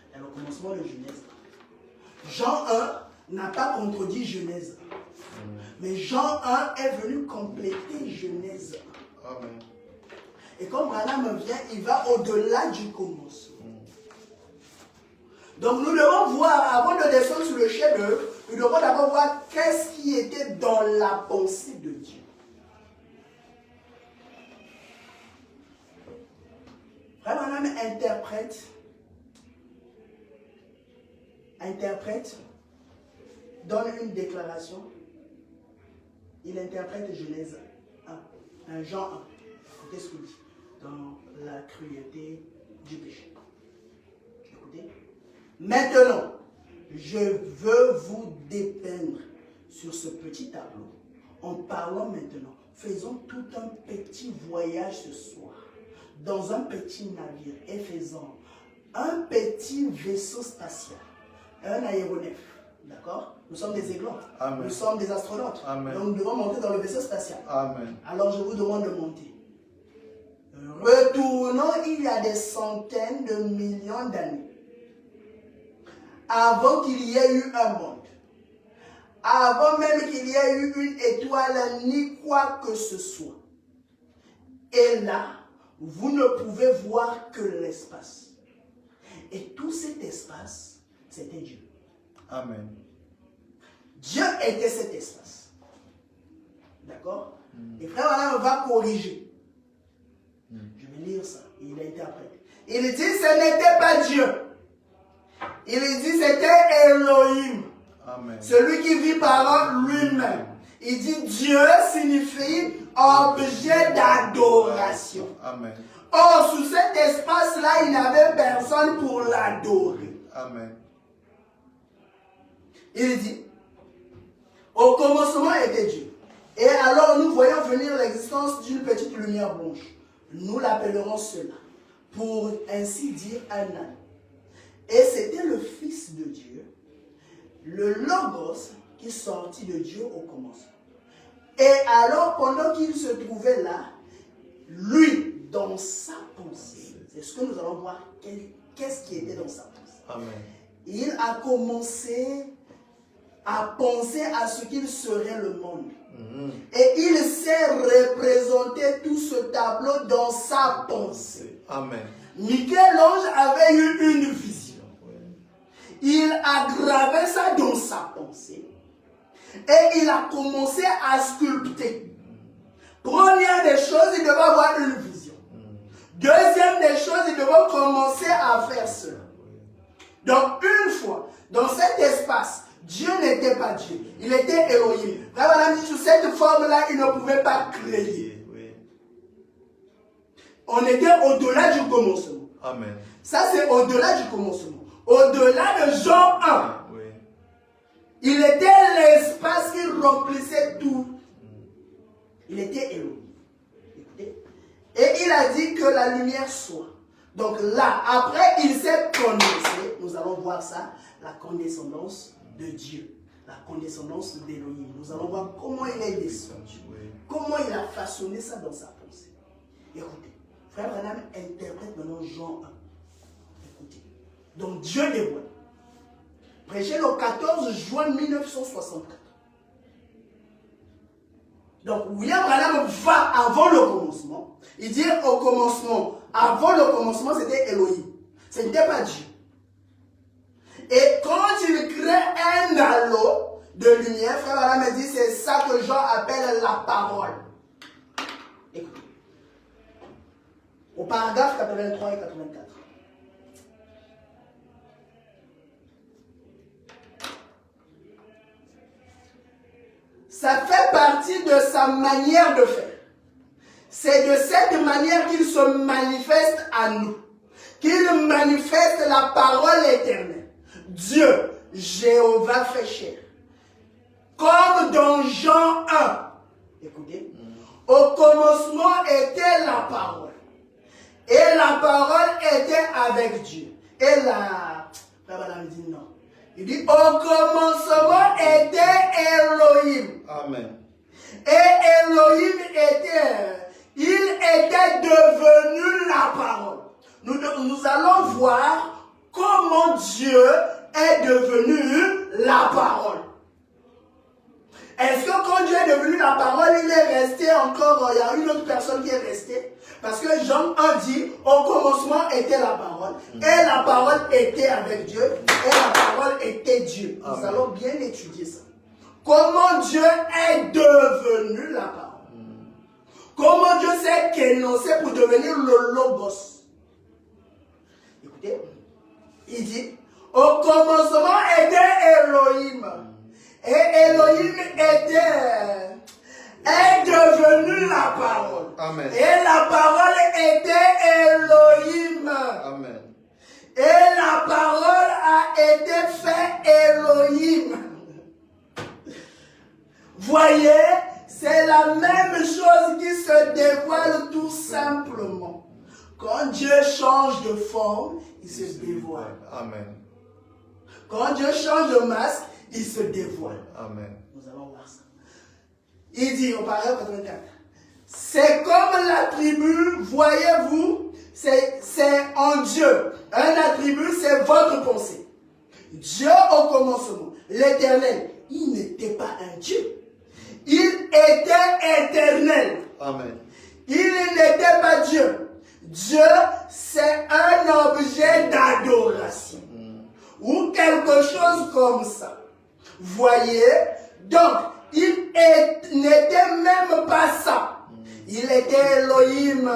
Il y a le commencement de Genèse 1. Jean 1 n'a pas contredit Genèse 1. Mais Jean 1 est venu compléter Genèse 1. Amen. Et comme Branham vient, il va au-delà du commencement. Donc nous devons voir, avant de descendre sur le chef-d'œuvre, nous devons d'abord voir qu'est-ce qui était dans la pensée de Dieu. Frère Branham interprète, donne une déclaration, il interprète Genèse 1, Jean 1. Écoutez ce qu'il dit, dans la cruauté du péché. Écoutez. Maintenant, je veux vous dépeindre sur ce petit tableau en parlant maintenant. Faisons tout un petit voyage ce soir dans un petit navire et faisons un petit vaisseau spatial, un aéronef. D'accord? Nous sommes des aiglons. Amen. Nous sommes des astronautes. Amen. Donc nous devons monter dans le vaisseau spatial. Amen. Alors je vous demande de monter. Retournons il y a des centaines de millions d'années. Avant qu'il y ait eu un monde, avant même qu'il y ait eu une étoile, ni quoi que ce soit. Et là, vous ne pouvez voir que l'espace. Et tout cet espace, c'était Dieu. Amen. Dieu était cet espace. D'accord? Et Frère Branham va corriger. Je vais lire ça. Il interprète. Il dit, ce n'était pas Dieu. Il dit c'était Elohim. Amen. Celui qui vit par lui-même. Il dit Dieu signifie objet d'adoration. Amen. Or, sous cet espace-là, il n'y avait personne pour l'adorer. Amen. Il dit, au commencement était Dieu. Et alors nous voyons venir l'existence d'une petite lumière blanche. Nous l'appellerons cela, pour ainsi dire un âne. Et c'était le Fils de Dieu, le Logos, qui sortit de Dieu au commencement. Et alors, pendant qu'il se trouvait là, lui, dans sa pensée, c'est ce que nous allons voir, qu'est-ce qui était dans sa pensée. Amen. Il a commencé à penser à ce qu'il serait le monde. Et il s'est représenté tout ce tableau dans sa pensée. Amen. Michel-Ange avait eu une vision. Il a gravé ça dans sa pensée. Et il a commencé à sculpter. Première des choses, il devait avoir une vision. Deuxième des choses, il devait commencer à faire cela. Donc une fois, dans cet espace, Dieu n'était pas Dieu. Il était Elohim. Vraiment, sous cette forme-là, il ne pouvait pas créer. On était au-delà du commencement. Amen. Ça, c'est au-delà du commencement. Au-delà de Jean 1. Oui. Il était l'espace qui remplissait tout. Il était Elohim. Écoutez. Et il a dit que la lumière soit. Donc là, après, il s'est condensé. Nous allons voir ça. La condescendance de Dieu. La condescendance d'Elohim. Nous allons voir comment il est descendu. Comment il a façonné ça dans sa pensée. Écoutez. Frère Branham interprète maintenant Jean 1. Écoutez. Donc Dieu dévoile. Prêché le 14 juin 1964. Donc William Branham va avant le commencement. Il dit au commencement, avant le commencement c'était Elohim. Ce n'était pas Dieu. Et quand il crée un halo de lumière, Frère Branham dit c'est ça que Jean appelle la parole. Écoutez. Au paragraphe 83 et 84. Ça fait partie de sa manière de faire. C'est de cette manière qu'il se manifeste à nous. Qu'il manifeste la parole éternelle. Dieu, Jéhovah fait chair. Comme dans Jean 1. Écoutez. Au commencement était la parole. Et la parole était avec Dieu. Et la... Madame dit non. Il dit, au commencement était Elohim. Amen. Et Elohim il était devenu la parole. Nous allons voir comment Dieu est devenu la parole. Est-ce que quand Dieu est devenu la parole, il est resté encore, il y a une autre personne qui est restée? Parce que Jean 1 dit, au commencement était la parole, et la parole était avec Dieu, et la parole était Dieu. Nous Amen. allons bien étudier ça. Comment Dieu est devenu la parole? Comment Dieu s'est énoncé pour devenir le Logos? Écoutez, il dit, au commencement était Elohim. Et Elohim est devenu la parole. Amen. Et la parole était Elohim. Amen. Et la parole a été fait Elohim. Voyez, c'est la même chose qui se dévoile tout simplement. Quand Dieu change de forme, il se dévoile. Amen. Quand Dieu change de masque, il se dévoile. Amen. Nous allons voir ça. Il dit au paragraphe 84, c'est comme l'attribut, voyez-vous, c'est en Dieu. Un attribut, c'est votre pensée. Dieu au commencement, l'éternel, il n'était pas un Dieu. Il était éternel. Amen. Il n'était pas Dieu. Dieu, c'est un objet d'adoration. Ou quelque chose comme ça. Voyez? Donc, il n'était même pas ça. Il était Elohim,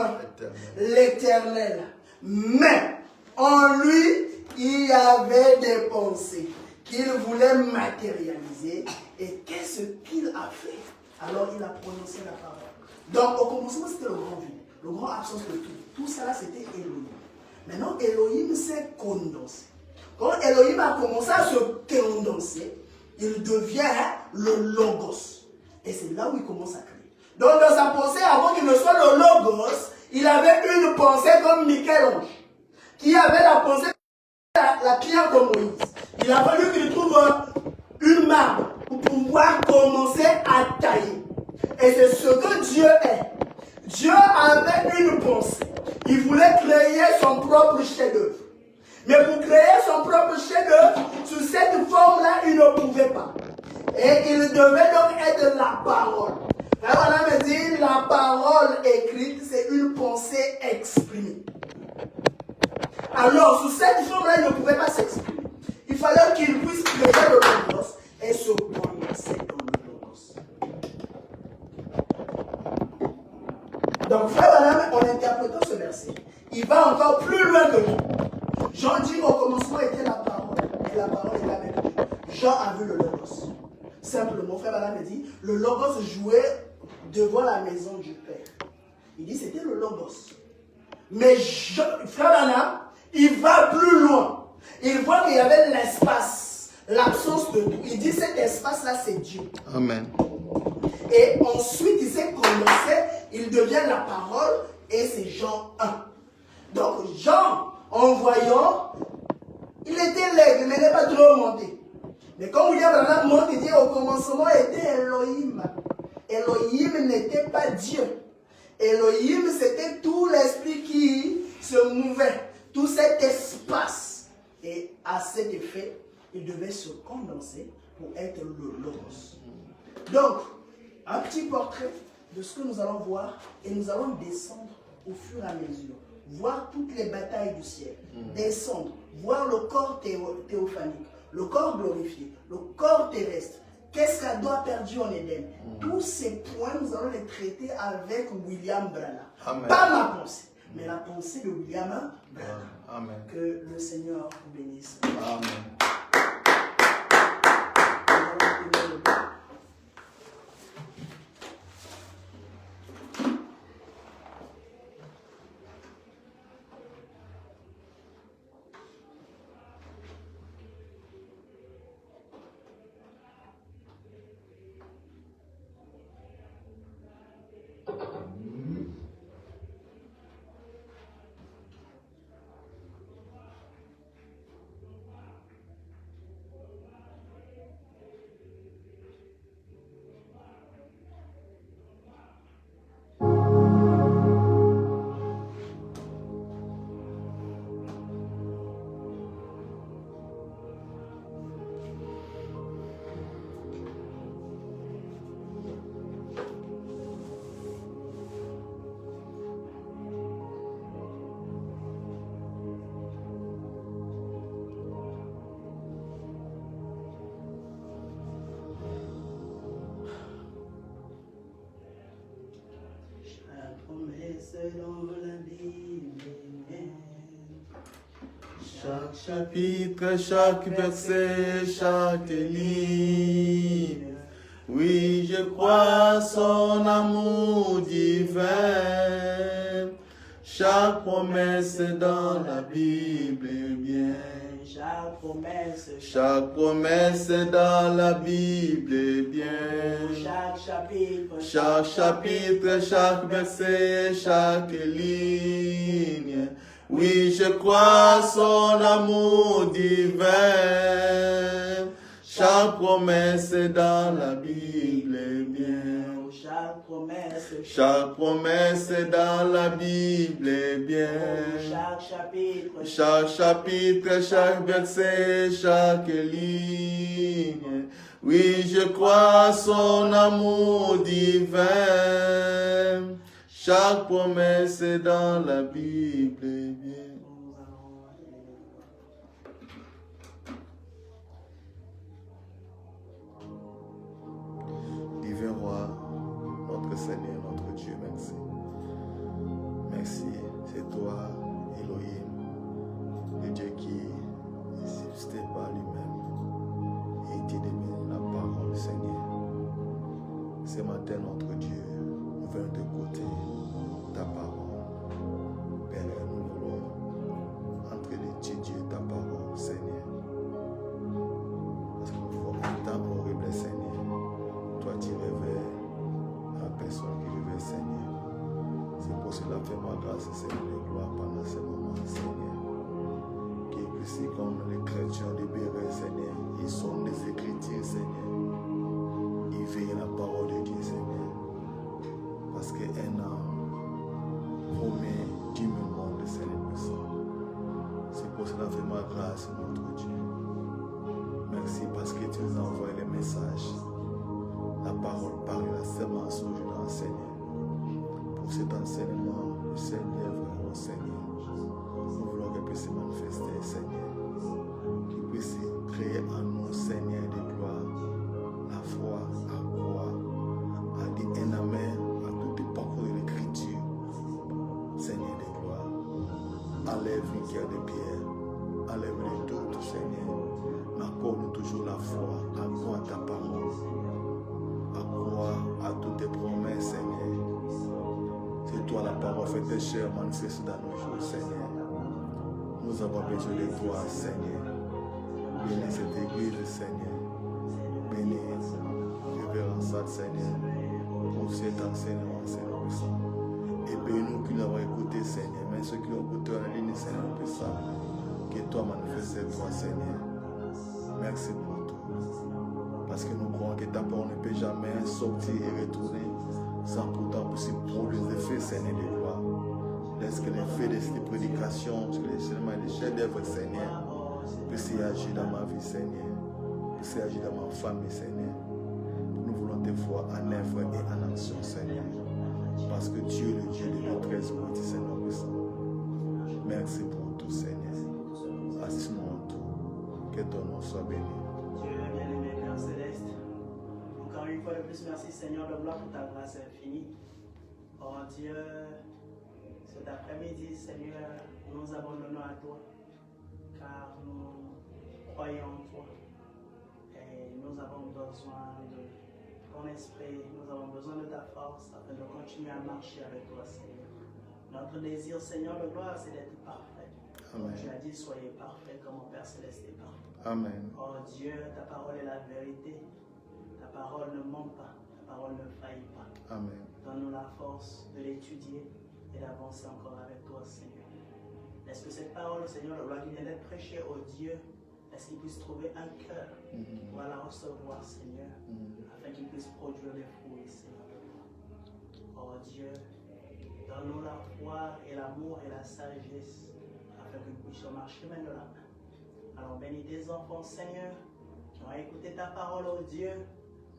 l'éternel. Mais, en lui, il y avait des pensées qu'il voulait matérialiser. Et qu'est-ce qu'il a fait? Alors, il a prononcé la parole. Donc, au commencement, c'était le grand vide, le grand absence de tout. Tout ça, c'était Elohim. Maintenant, Elohim s'est condensé. Quand Elohim a commencé à se condenser, il devient le Logos. Et c'est là où il commence à créer. Donc, dans sa pensée, avant qu'il ne soit le Logos, il avait une pensée comme Michel-Ange, qui avait la pensée de la pierre de Moïse. Il a fallu qu'il trouve une marbre pour pouvoir commencer à tailler. Et c'est ce que Dieu est. Dieu avait une pensée. Il voulait créer son propre chef-d'œuvre. Mais pour créer son propre chef-d'œuvre, sous cette forme-là, il ne pouvait pas. Et il devait donc être la parole. Là, on me dit, la parole écrite, c'est une pensée exprimée. Alors, sous cette forme-là, il ne pouvait pas s'exprimer. Il fallait qu'il puisse créer le Logos et se condenser dans le Logos. Donc, frère Madame, en interprétant ce verset, il va encore plus loin que nous. Jean dit au commencement était la parole, et la parole était avec Dieu. Jean a vu le Logos. Simplement, frère Madame dit, le Logos jouait devant la maison du Père. Il dit c'était le Logos. Mais frère Madame, il va plus loin. Il voit qu'il y avait l'espace, l'absence de tout. Il dit cet espace-là, c'est Dieu. Amen. Et ensuite, il s'est condensé, il devient la parole, et c'est Jean 1. Donc, Jean, en voyant, il était laid, il n'était pas trop monté. Mais quand William Branham monte, il dit au commencement était Elohim. Elohim n'était pas Dieu. Elohim, c'était tout l'esprit qui se mouvait, tout cet espace. Et à cet effet, il devait se condenser pour être le Logos. Donc, un petit portrait de ce que nous allons voir et nous allons descendre au fur et à mesure. Voir toutes les batailles du ciel. Descendre, voir le corps théophanique, le corps glorifié, le corps terrestre. Qu'est-ce qu'Adam a perdu en Éden? Tous ces points, nous allons les traiter avec William Branham. Amen. Pas ma pensée, mais la pensée de William Branham. Amen. Que le Seigneur vous bénisse. Amen. dans la Bible. Chaque chapitre, chaque verset, chaque ligne. Oui, je crois son amour divin. Chaque promesse dans la Bible est bien. Chaque promesse dans la Bible est bien. Chaque chapitre, chaque verset, chaque ligne. Oui, je crois son amour divin. Chaque promesse dans la Bible est bien. Chaque promesse dans la Bible est bien. Chaque chapitre, chaque verset, chaque ligne. Oui, je crois son amour divin. Chaque promesse dans la Bible est bien. Divin Roi, notre Seigneur, notre Dieu, merci. Merci, c'est toi, Elohim, le Dieu qui n'existait pas lui-même. Il t'a donné la parole, Seigneur. Ce matin, notre Dieu, nous venons d'écouter ta parole. Père, nous voulons entrer d'étudier ta parole, Seigneur. Parce qu'il nous faut un temps horrible, Seigneur. Toi, tu réveilles la personne qui réveille, Seigneur. C'est pour cela, fais-moi grâce, Seigneur, de gloire pendant ce moment, Seigneur. Qui est aussi comme les chrétiens libérés, Seigneur. Ils sont des Écritures, Seigneur. Ils veillent la parole de Dieu, Seigneur. Parce qu'un homme promet 10 000 mondes, Seigneur puissant. C'est pour cela, fais-moi grâce, notre Dieu. Merci parce que tu nous as envoyé les messages. La parole parle, la sémence où je l'enseigne. Pour cet enseignement, le Seigneur, vraiment Seigneur, nous voulons qu'il puisse se manifester, Seigneur. Qu'il puisse créer en nous, Seigneur, de gloire, la foi, à croire, à dire un amen à toutes les paroles de l'Écriture, Seigneur de gloire. Enlève une guerre de pierre, enlève les doutes, Seigneur. Accorde-nous toujours la foi, à croire ta parole. À croire à toutes tes promesses, Seigneur. C'est toi la parole faite chair manifeste dans nos jours, Seigneur. Nous avons besoin de toi, Seigneur. Bénis cette église, Seigneur. Bénis révérence, Seigneur, pour cet enseignement, Seigneur puissant. Et bénis-nous qui l'avons écouté, Seigneur. Mais ceux qui l'ont écouté en ligne, Seigneur puissant, que toi manifestes toi, Seigneur. Merci pour tout. Parce que nous croyons que ta parole ne peut jamais sortir et retourner sans pourtant aussi produire des effets, Seigneur de gloire. Laisse que les faits de cette prédication, que les chefs-d'œuvre, Seigneur, puissent agir dans ma vie, Seigneur. Puissent agir dans ma famille, Seigneur. Nous voulons te voir en œuvre et en action, Seigneur. Parce que tu es le Dieu de notre espoir, Seigneur puissant. Merci pour tout, Seigneur. Assiste-nous en tout. Que ton nom soit béni. Dieu bien-aimé, Père Céleste, encore une fois de plus, merci Seigneur de gloire pour ta grâce infinie. Oh Dieu, cet après-midi, Seigneur, nous nous abandonnons à toi, car nous croyons en toi. Et nous avons besoin de ton esprit, nous avons besoin de ta force afin de continuer à marcher avec toi, Seigneur. Notre désir, Seigneur de gloire, c'est d'être parfait. Amen. Tu as dit, soyez parfaits comme mon Père Céleste est parfait. Amen. Oh Dieu, ta parole est la vérité. Ta parole ne ment pas. Ta parole ne faillit pas. Amen. Donne-nous la force de l'étudier et d'avancer encore avec toi, Seigneur. Laisse que cette parole, Seigneur, le roi qui vient d'être prêchée, oh Dieu, laisse qu'il puisse trouver un cœur pour la recevoir, Seigneur, afin qu'il puisse produire des fruits, Seigneur. Oh Dieu, donne-nous la foi et l'amour et la sagesse afin que nous puissions marcher main de la main. Alors bénis tes enfants, Seigneur, qui ont écouté ta parole, oh Dieu.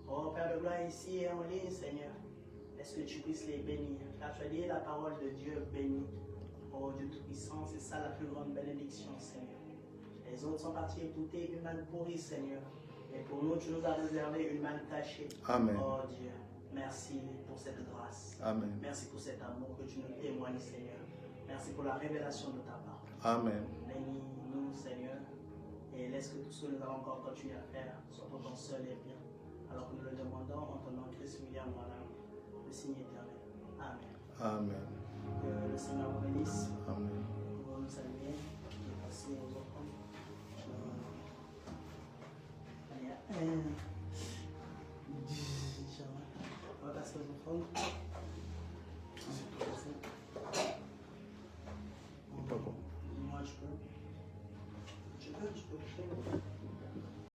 Oh Père de gloire, ici et en ligne, Seigneur. Est-ce que tu puisses les bénir? Car tu as dit la parole de Dieu bénie. Oh Dieu Tout-Puissant, c'est ça la plus grande bénédiction, Seigneur. Les autres sont partis écouter une manne pourrie, Seigneur. Et pour nous, tu nous as réservé une manne tachée. Amen. Oh Dieu, Merci pour cette grâce. Amen. Merci pour cet amour que tu nous témoignes, Seigneur. Merci pour la révélation de ta parole. Amen. Bénis-nous, Seigneur, et laisse que tout ce que nous allons encore continuer à faire soit pour ton seul et bien. Alors que nous le demandons en ton nom, Christ William, voilà, le signe éternel. Amen. Amen. Que le Seigneur vous bénisse. Amen. Nous allons nous saluer et passer aux autres.